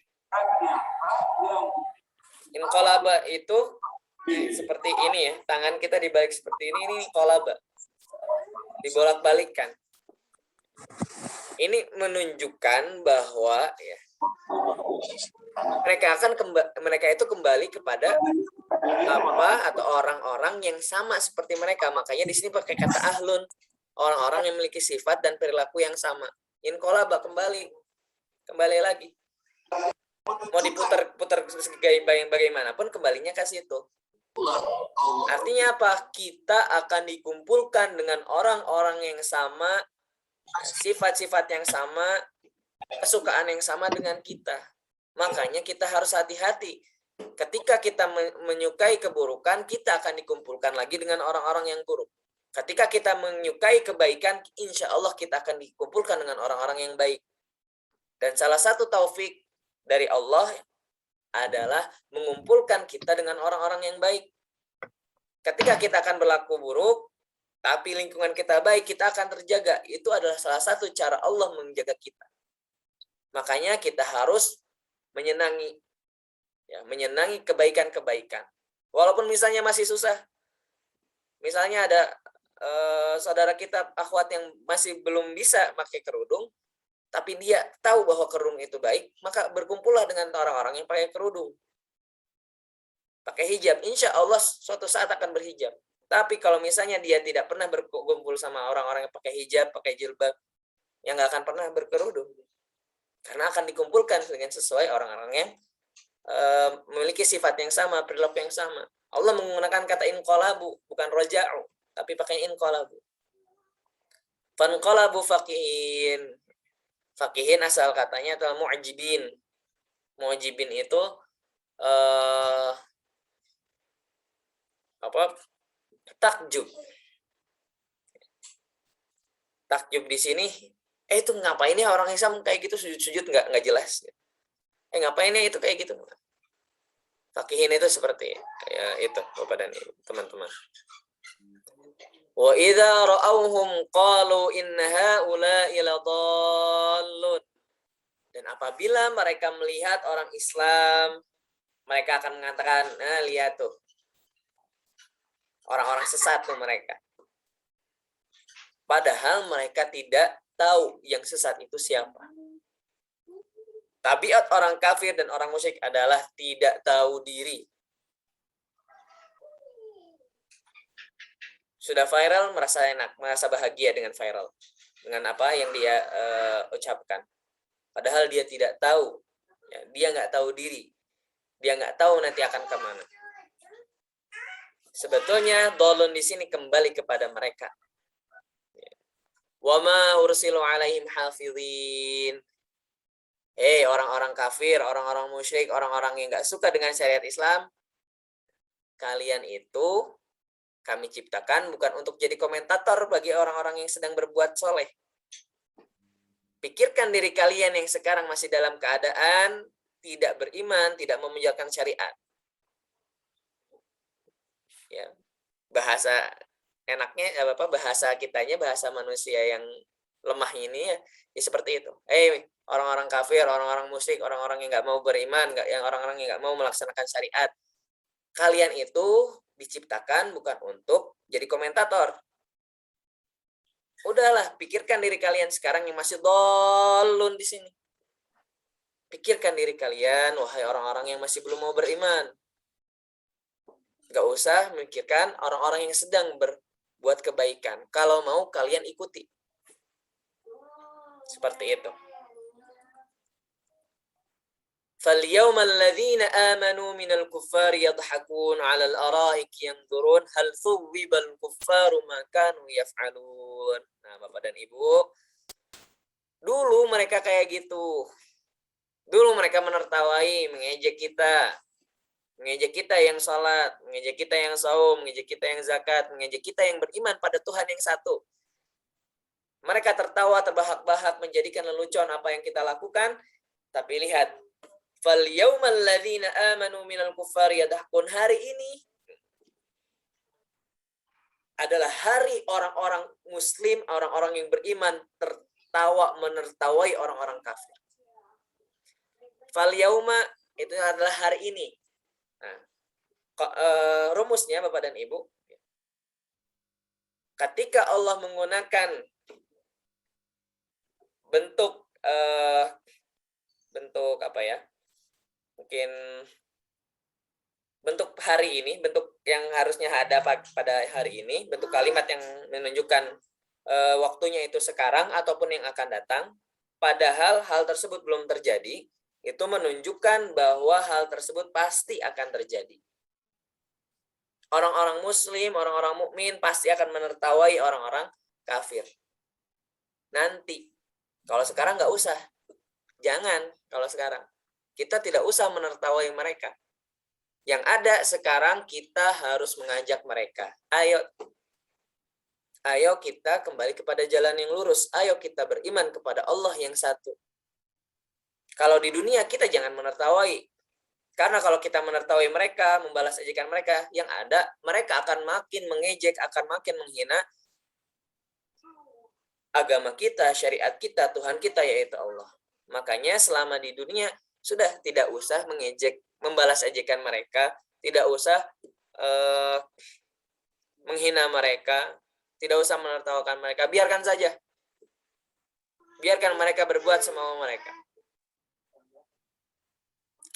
In qalaba itu seperti ini ya, tangan kita dibalik seperti ini qalaba, dibolak-balikkan. Ini menunjukkan bahwa ya, mereka itu kembali kepada apa atau orang-orang yang sama seperti mereka. Makanya di sini pakai kata ahlun, orang-orang yang memiliki sifat dan perilaku yang sama. Inqalaba, kembali lagi. Mau diputar-putar bagaimanapun kembalinya ke situ. Artinya apa? Kita akan dikumpulkan dengan orang-orang yang sama, sifat-sifat yang sama, kesukaan yang sama dengan kita. Makanya kita harus hati-hati. Ketika kita menyukai keburukan, kita akan dikumpulkan lagi dengan orang-orang yang buruk. Ketika kita menyukai kebaikan, insya Allah kita akan dikumpulkan dengan orang-orang yang baik. Dan salah satu taufik dari Allah adalah mengumpulkan kita dengan orang-orang yang baik. Ketika kita akan berlaku buruk, tapi lingkungan kita baik, kita akan terjaga. Itu adalah salah satu cara Allah menjaga kita. Makanya kita harus menyenangi, ya, menyenangi kebaikan-kebaikan. Walaupun misalnya masih susah. Misalnya ada saudara kita, akhwat yang masih belum bisa pakai kerudung, tapi dia tahu bahwa kerudung itu baik, maka berkumpullah dengan orang-orang yang pakai kerudung. Pakai hijab, insya Allah suatu saat akan berhijab. Tapi kalau misalnya dia tidak pernah berkumpul sama orang-orang yang pakai hijab, pakai jilbab, yang nggak akan pernah berkerudung. Karena akan dikumpulkan dengan sesuai orang-orang yang memiliki sifat yang sama, perilaku yang sama. Allah menggunakan kata inqalabu, bukan roja'u, tapi pakai inqalabu. Fanqalabu faqihin. Faqihin asal katanya adalah mu'jibin. Mu'jibin itu takjub. Takjub di sini, itu ngapain ya orang Islam kayak gitu sujud-sujud nggak jelas. Ngapain ya itu kayak gitu. Faqihin itu seperti ya itu Bapak dan Ibu, teman-teman. Wa idza ra'awhum qalu inna haula'i ladallun. Dan apabila mereka melihat orang Islam, mereka akan mengatakan, "Nah, lihat tuh. Orang-orang sesat tuh mereka." Padahal mereka tidak tahu yang sesat itu siapa. Tabiat orang kafir dan orang musyrik adalah tidak tahu diri. Sudah viral, merasa enak, merasa bahagia dengan viral. Dengan apa yang dia ucapkan. Padahal dia tidak tahu. Ya, dia nggak tahu diri. Dia nggak tahu nanti akan kemana. Sebetulnya dolun di sini kembali kepada mereka. Wa ma ursilu alaihim hafizin. Orang-orang kafir, orang-orang musyrik, orang-orang yang nggak suka dengan syariat Islam, kalian itu kami ciptakan bukan untuk jadi komentator bagi orang-orang yang sedang berbuat soleh. Pikirkan diri kalian yang sekarang masih dalam keadaan tidak beriman, tidak memuliakan syariat. Ya, bahasa enaknya bahasa kitanya, bahasa manusia yang lemah ini ya seperti itu. Orang-orang kafir, orang-orang musyrik, orang-orang yang nggak mau beriman, orang-orang yang nggak mau melaksanakan syariat, kalian itu diciptakan bukan untuk jadi komentator. Udahlah, pikirkan diri kalian sekarang yang masih dolun di sini. Pikirkan diri kalian, wahai orang-orang yang masih belum mau beriman. Gak usah memikirkan orang-orang yang sedang berbuat kebaikan. Kalau mau kalian ikuti. Seperti itu. فَالْيَوْمَ الَّذِينَ آمَنُوا مِنَ الْكُفَّارِ يَضْحَكُونَ عَلَى الْأَرَائِكِ يَنْظُرُونَ هَلْ ثُوِّبَ الْكُفَّارُ مَا كَانُوا يَفْعَلُونَ. Nah, Bapak dan Ibu, dulu mereka kayak gitu. Dulu mereka menertawai, mengejek kita yang sholat, mengejek kita yang saum, mengejek kita yang zakat, mengejek kita yang beriman pada Tuhan yang satu. Mereka tertawa, terbahak-bahak, menjadikan lelucon apa yang kita lakukan. Tapi lihat, fal yaumal ladzina amanu minal kuffari yadhakun. Hari ini adalah hari orang-orang muslim, orang-orang yang beriman tertawa, menertawai orang-orang kafir. Fal yauma itu adalah hari ini. Nah, rumusnya Bapak dan Ibu, ketika Allah menggunakan bentuk apa ya? Mungkin bentuk hari ini, bentuk yang harusnya ada pada hari ini, bentuk kalimat yang menunjukkan waktunya itu sekarang ataupun yang akan datang, padahal hal tersebut belum terjadi, itu menunjukkan bahwa hal tersebut pasti akan terjadi. Orang-orang muslim, orang-orang mukmin pasti akan menertawai orang-orang kafir. Nanti, kalau sekarang nggak usah. Jangan kalau sekarang. Kita tidak usah menertawai mereka. Yang ada sekarang kita harus mengajak mereka. Ayo kita kembali kepada jalan yang lurus. Ayo kita beriman kepada Allah yang satu. Kalau di dunia kita jangan menertawai. Karena kalau kita menertawai mereka, membalas ejekan mereka, yang ada mereka akan makin mengejek, akan makin menghina agama kita, syariat kita, Tuhan kita yaitu Allah. Makanya selama di dunia sudah tidak usah mengejek, membalas ejekan mereka, tidak usah menghina mereka, tidak usah menertawakan mereka, biarkan saja. Biarkan mereka berbuat semau mereka.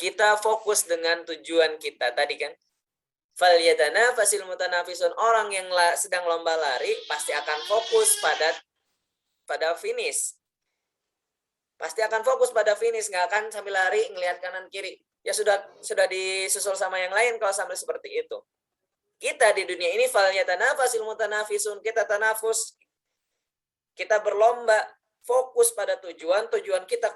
Kita fokus dengan tujuan kita tadi kan. Falyatanafasil mutanafisun, orang yang sedang lomba lari pasti akan fokus pada finish. Pasti akan fokus pada finish, nggak akan sambil lari ngelihat kanan kiri. Ya sudah disusul sama yang lain kalau sampai seperti itu. Kita di dunia ini falyatanafasil mutanafisun, kita tanafus. Kita berlomba, fokus pada tujuan kita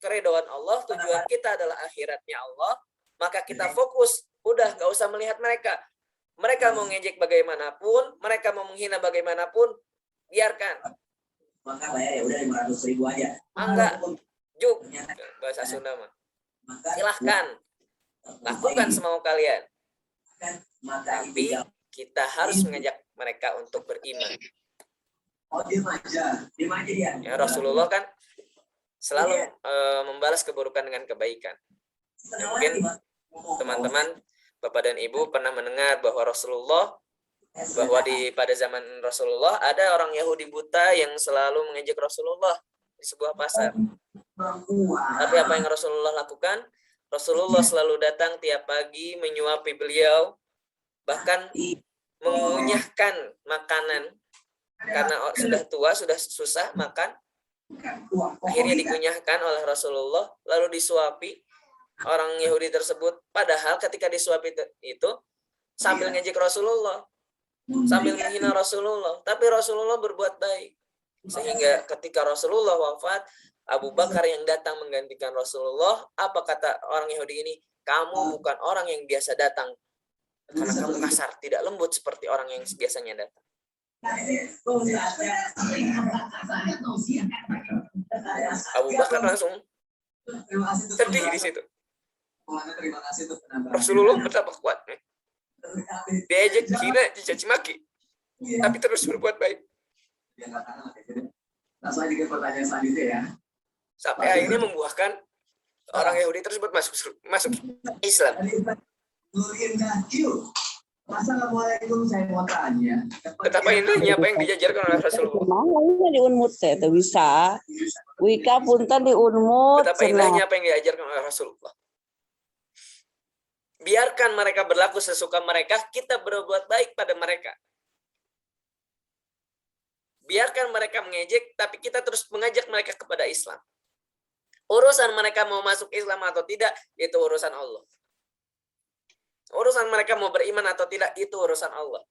keridhaan Allah, tujuan kita adalah akhiratnya Allah, maka kita fokus, udah nggak usah melihat mereka. Mereka mau ngejek bagaimanapun, mereka mau menghina bagaimanapun, biarkan. Maka bayar ya udah 500.000 aja. Enggak, juk bahasa Sunda mah. Silahkan, lakukan semau kalian. Tapi kita harus mengajak mereka untuk beriman. Oh, diam aja dia. Ya, Rasulullah kan selalu membalas keburukan dengan kebaikan. Ya, mungkin teman-teman, Bapak dan Ibu pernah mendengar bahwa pada zaman Rasulullah ada orang Yahudi buta yang selalu mengejek Rasulullah di sebuah pasar. Tapi apa yang Rasulullah lakukan? Rasulullah selalu datang tiap pagi menyuapi beliau, bahkan mengunyahkan makanan. Karena sudah tua, sudah susah makan, akhirnya dikunyahkan oleh Rasulullah, lalu disuapi orang Yahudi tersebut. Padahal ketika disuapi itu sambil ngejek Rasulullah, sambil menghina Rasulullah, tapi Rasulullah berbuat baik. Sehingga ketika Rasulullah wafat, Abu Bakar yang datang menggantikan Rasulullah, apa kata orang Yahudi ini? Kamu bukan orang yang biasa datang, karena kamu kasar, tidak lembut seperti orang yang biasanya datang. Abu Bakar langsung sedih di situ. Rasulullah betapa kuatnya. Diajak hina, dicaci maki, tapi terus berbuat baik. Langsung aja ke pertanyaan selanjutnya ya. Sampai akhirnya membuahkan orang Yahudi tersebut masuk Islam. Assalamualaikum, saya mau tanya. Betapa indahnya apa yang dijajarkan oleh Rasulullah. Mana di unmut teh teu bisa. Wika punten di unmut. Betapa indahnya apa yang diajarkan oleh Rasulullah. Biarkan mereka berlaku sesuka mereka, kita berbuat baik pada mereka. Biarkan mereka mengejek, tapi kita terus mengajak mereka kepada Islam. Urusan mereka mau masuk Islam atau tidak, itu urusan Allah. Urusan mereka mau beriman atau tidak, itu urusan Allah.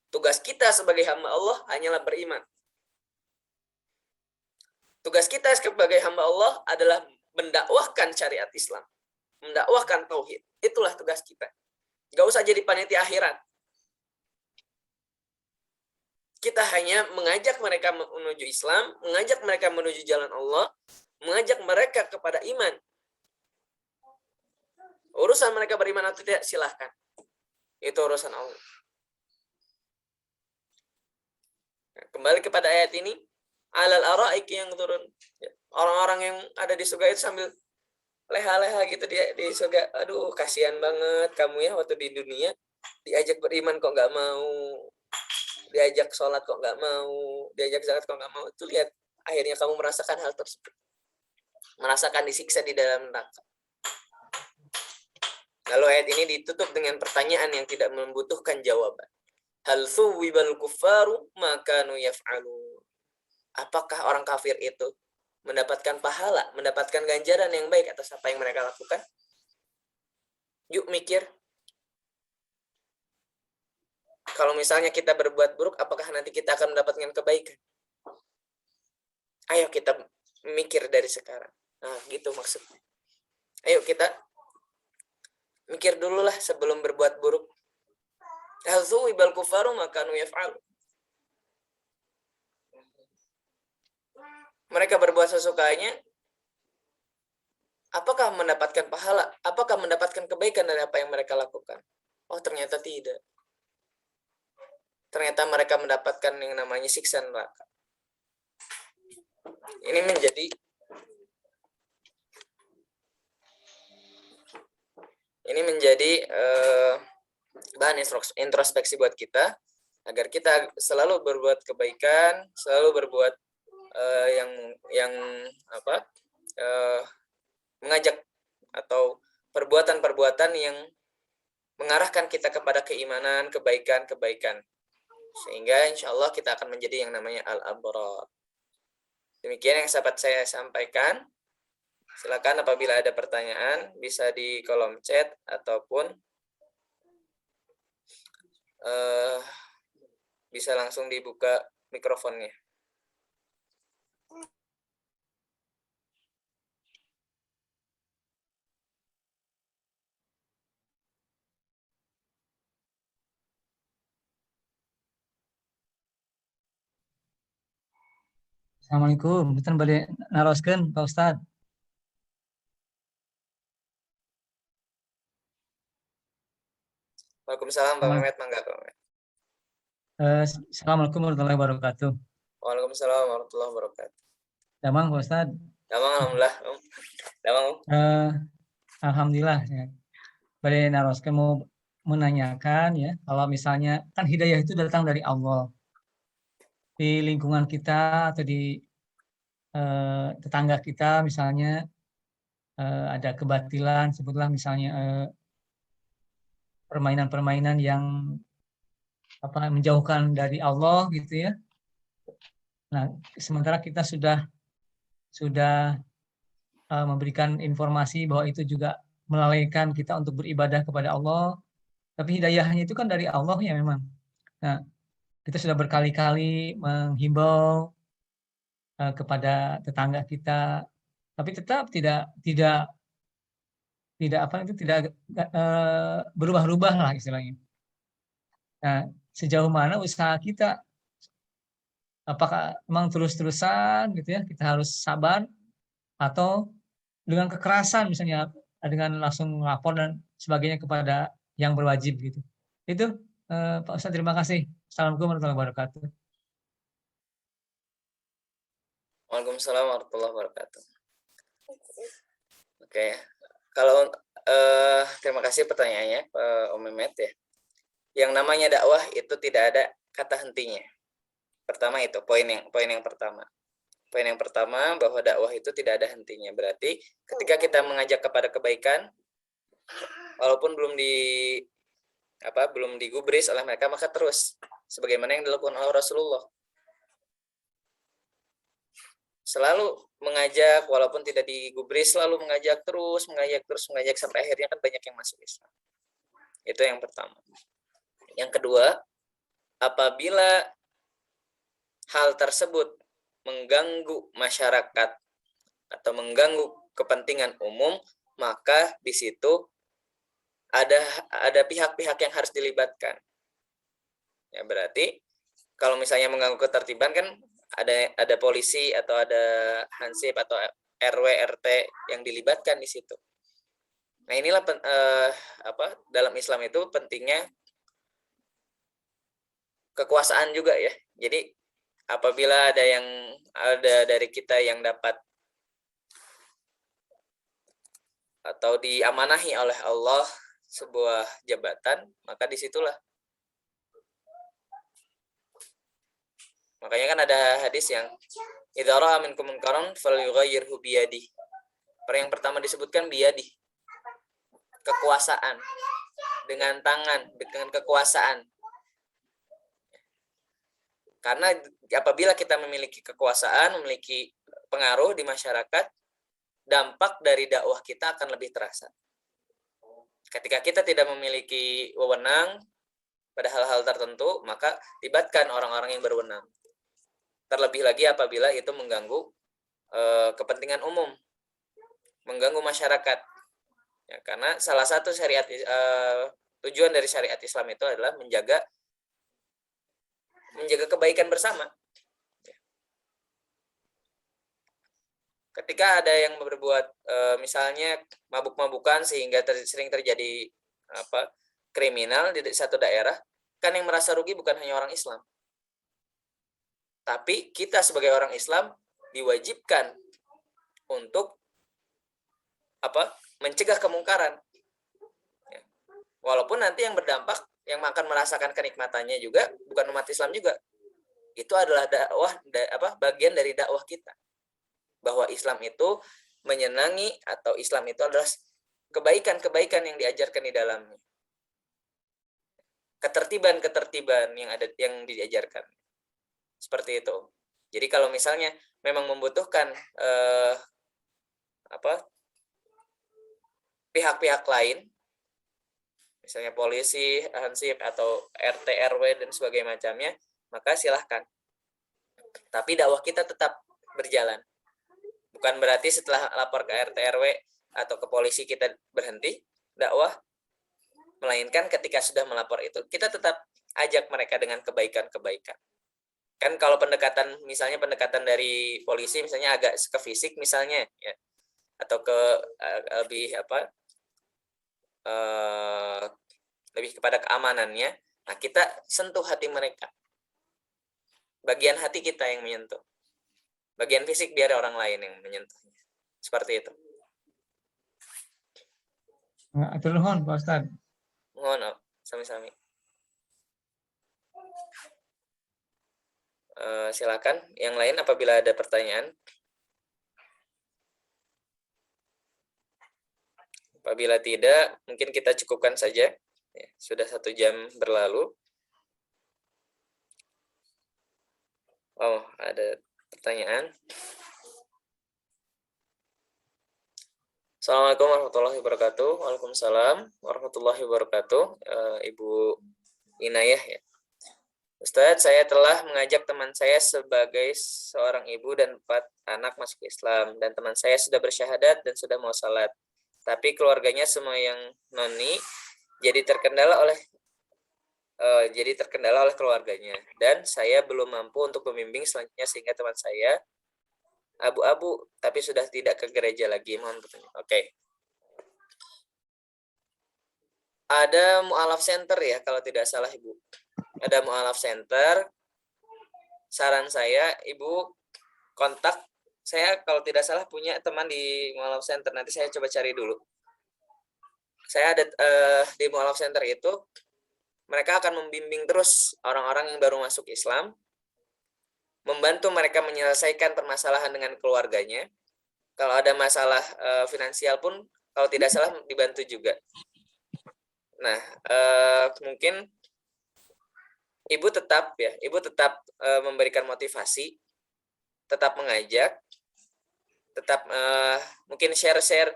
Tugas kita sebagai hamba Allah hanyalah beriman. Tugas kita sebagai hamba Allah adalah mendakwahkan syariat Islam. Mendakwahkan tauhid. Itulah tugas kita. Gak usah jadi panitia akhirat. Kita hanya mengajak mereka menuju Islam, mengajak mereka menuju jalan Allah, mengajak mereka kepada iman. Urusan mereka beriman atau tidak, silahkan. Itu urusan Allah. Kembali kepada ayat ini, alal araiki yang turun. Orang-orang yang ada di surga itu sambil leha-leha gitu di surga. Aduh, kasihan banget kamu ya waktu di dunia. Diajak beriman kok nggak mau. Diajak sholat kok nggak mau. Diajak zakat kok nggak mau. Itu lihat, akhirnya kamu merasakan hal tersebut. Merasakan disiksa di dalam neraka. Lalu ayat ini ditutup dengan pertanyaan yang tidak membutuhkan jawaban. Hal thuwibal kuffaru makanu yaf'alun. Apakah orang kafir itu mendapatkan pahala, mendapatkan ganjaran yang baik atas apa yang mereka lakukan? Yuk mikir. Kalau misalnya kita berbuat buruk, apakah nanti kita akan mendapatkan kebaikan? Ayo kita mikir dari sekarang. Nah, gitu maksudnya. Ayo kita mikir dulu lah sebelum berbuat buruk. Hal thuwibal kufaru ma kanu yaf'al. Mereka berbuat sesukanya, apakah mendapatkan pahala? Apakah mendapatkan kebaikan dari apa yang mereka lakukan? Oh, ternyata tidak. Ternyata mereka mendapatkan yang namanya siksa neraka. Ini menjadi bahan introspeksi buat kita agar kita selalu berbuat kebaikan, selalu berbuat mengajak atau perbuatan-perbuatan yang mengarahkan kita kepada keimanan, kebaikan, sehingga insya Allah kita akan menjadi yang namanya al-abrar. Demikian yang sahabat saya sampaikan. Silakan apabila ada pertanyaan bisa di kolom chat ataupun bisa langsung dibuka mikrofonnya. Assalamualaikum. Kita balik naroskeun Pak Ustad. Waalaikumsalam Pak Mehmet, mangga Pak Mehmet. Assalamualaikum warahmatullahi wabarakatuh. Waalaikumsalam warahmatullahi wabarakatuh. Damang Pak Ustad. Damang alhamdulillah. Damang. Alhamdulillah ya. Balik naroskeun mau menanyakan ya, kalau misalnya kan hidayah itu datang dari Allah. Di lingkungan kita atau di tetangga kita misalnya ada kebatilan, sebutlah misalnya permainan-permainan yang menjauhkan dari Allah gitu ya. Nah, sementara kita sudah memberikan informasi bahwa itu juga melalaikan kita untuk beribadah kepada Allah, tapi hidayahnya itu kan dari Allah ya memang. Nah, kita sudah berkali-kali menghimbau kepada tetangga kita, tapi tetap tidak berubah-ubah lah istilahnya. Nah, sejauh mana usaha kita? Apakah memang terus-terusan gitu ya, kita harus sabar, atau dengan kekerasan misalnya dengan langsung lapor dan sebagainya kepada yang berwajib gitu. Itu Pak Ustadz, terima kasih. Assalamualaikum warahmatullahi wabarakatuh. Waalaikumsalam warahmatullahi wabarakatuh. Oke, kalau terima kasih pertanyaannya Pak Om Mehmet ya. Yang namanya dakwah itu tidak ada kata hentinya. Pertama itu poin yang pertama. Poin yang pertama bahwa dakwah itu tidak ada hentinya. Berarti ketika kita mengajak kepada kebaikan, walaupun belum digubris oleh mereka, maka terus sebagaimana yang dilakukan oleh Rasulullah. Selalu mengajak walaupun tidak digubris, selalu mengajak sampai akhirnya kan banyak yang masuk Islam. Itu yang pertama. Yang kedua, apabila hal tersebut mengganggu masyarakat atau mengganggu kepentingan umum, maka di situ ada pihak-pihak yang harus dilibatkan. Ya, berarti kalau misalnya mengganggu ketertiban kan ada polisi atau ada hansip atau RW RT yang dilibatkan di situ. Nah, inilah dalam Islam itu pentingnya kekuasaan juga ya. Jadi apabila ada dari kita yang dapat atau diamanahi oleh Allah sebuah jabatan, maka disitulah. Makanya kan ada hadis yang idza ra'a minkum munkaran falyughayyirhu biyadihi. Yang pertama disebutkan biyadi, kekuasaan, dengan tangan, dengan kekuasaan. Karena apabila kita memiliki kekuasaan, memiliki pengaruh di masyarakat, dampak dari dakwah kita akan lebih terasa. Ketika kita tidak memiliki wewenang pada hal-hal tertentu, maka libatkan orang-orang yang berwenang. Terlebih lagi apabila itu mengganggu kepentingan umum. mengganggu masyarakat. Ya, karena salah satu tujuan dari syariat Islam itu adalah menjaga kebaikan bersama. Ketika ada yang berbuat misalnya mabuk-mabukan sehingga sering terjadi kriminal di satu daerah, kan yang merasa rugi bukan hanya orang Islam, tapi kita sebagai orang Islam diwajibkan untuk mencegah kemungkaran. Walaupun nanti yang berdampak, yang akan merasakan kenikmatannya juga bukan umat Islam juga. Itu adalah bagian dari dakwah kita. Bahwa Islam itu menyenangi, atau Islam itu adalah kebaikan-kebaikan yang diajarkan di dalamnya. Ketertiban-ketertiban yang diajarkan. Seperti itu. Jadi kalau misalnya memang membutuhkan pihak-pihak lain, misalnya polisi, hansip, atau RT, RW, dan sebagainya macamnya, maka silahkan. Tapi dakwah kita tetap berjalan. Bukan berarti setelah lapor ke RT, RW, atau ke polisi kita berhenti dakwah, melainkan ketika sudah melapor itu, kita tetap ajak mereka dengan kebaikan-kebaikan. Kan kalau pendekatan dari polisi misalnya agak ke fisik misalnya, ya, atau ke lebih kepada keamanannya, nah kita sentuh hati mereka. Bagian hati kita yang menyentuh. Bagian fisik biar orang lain yang menyentuhnya. Seperti itu. Atur nuhun Pak Ustaz. Mohon sami-sami. Silakan yang lain apabila ada pertanyaan. Apabila tidak, mungkin kita cukupkan saja. Ya, sudah 1 jam berlalu. Oh, ada pertanyaan. Assalamualaikum warahmatullahi wabarakatuh. Waalaikumsalam warahmatullahi wabarakatuh. Ibu Inayah ya. Ustadz, saya telah mengajak teman saya sebagai seorang ibu dan 4 anak masuk Islam. Dan teman saya sudah bersyahadat dan sudah mau salat. Tapi keluarganya semua yang noni, jadi terkendala oleh keluarganya. Dan saya belum mampu untuk membimbing selanjutnya sehingga teman saya abu-abu, tapi sudah tidak ke gereja lagi. Mohon bertanya. Oke. Ada mu'alaf center ya, kalau tidak salah Ibu. Ada mu'alaf center. Saran saya, Ibu kontak. Saya kalau tidak salah punya teman di mu'alaf center. Nanti saya coba cari dulu. Saya ada di mu'alaf center itu, mereka akan membimbing terus orang-orang yang baru masuk Islam, membantu mereka menyelesaikan permasalahan dengan keluarganya. Kalau ada masalah finansial pun, kalau tidak salah dibantu juga. Nah, mungkin Ibu tetap memberikan motivasi, tetap mengajak, tetap mungkin share-share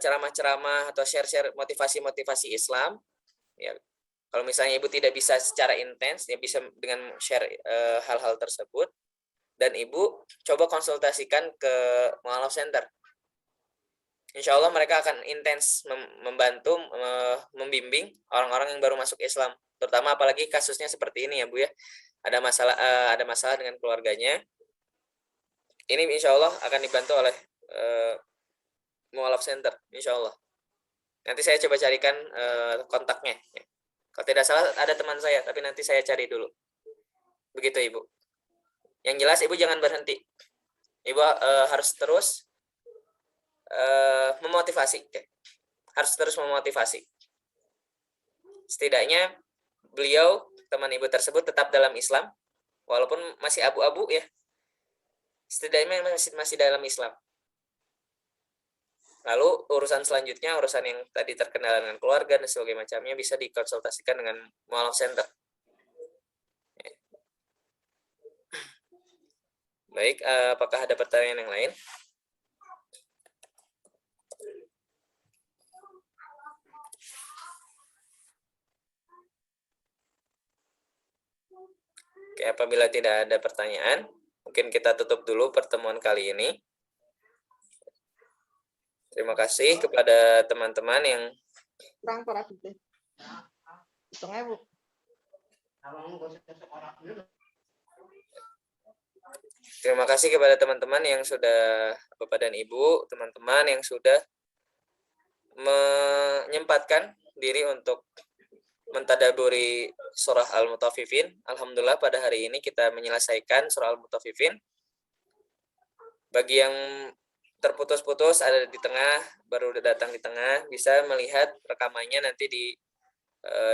ceramah-ceramah atau share-share motivasi-motivasi Islam. Ya, kalau misalnya Ibu tidak bisa secara intens, ya bisa dengan share hal-hal tersebut. Dan Ibu coba konsultasikan ke mu'alaf center. Insya Allah mereka akan intens membantu, membimbing orang-orang yang baru masuk Islam. Terutama apalagi kasusnya seperti ini ya Bu ya. Ada masalah dengan keluarganya. Ini insya Allah akan dibantu oleh mu'alaf center. Insya Allah. Nanti saya coba carikan kontaknya. Ya. Kalau tidak salah ada teman saya, tapi nanti saya cari dulu. Begitu Ibu. Yang jelas Ibu jangan berhenti. Ibu harus terus memotivasi. Ya. Harus terus memotivasi. Setidaknya teman Ibu tersebut tetap dalam Islam, walaupun masih abu-abu ya. Setidaknya masih dalam Islam. Lalu urusan selanjutnya, urusan yang tadi terkendala dengan keluarga dan sebagainya macamnya bisa dikonsultasikan dengan mu'alaf center. Baik, apakah ada pertanyaan yang lain? Oke, apabila tidak ada pertanyaan, mungkin kita tutup dulu pertemuan kali ini. Terima kasih kepada teman-teman yang kurang para gitu. Hitungnya Bu. Terima kasih kepada teman-teman yang sudah, Bapak dan Ibu, teman-teman yang sudah menyempatkan diri untuk mentadaburi surah Al-Mutaffifin. Alhamdulillah pada hari ini kita menyelesaikan surah Al-Mutaffifin. Bagi yang terputus-putus ada di tengah, baru datang di tengah, bisa melihat rekamannya nanti di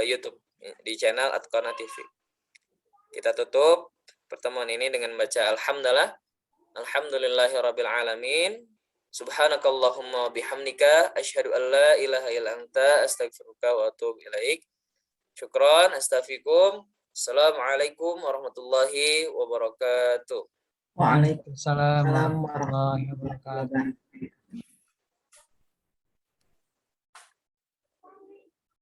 YouTube, di channel Atqana TV. Kita tutup pertemuan ini dengan baca Alhamdulillah. Alhamdulillahirabbil alamin. Subhanakallahumma bihamdika asyhadu an la ilaha illa anta astaghfiruka wa atubu ilaik. Syukran, astaghfirukum. Assalamualaikum warahmatullahi wabarakatuh. Waalaikumsalam warahmatullahi wabarakatuh.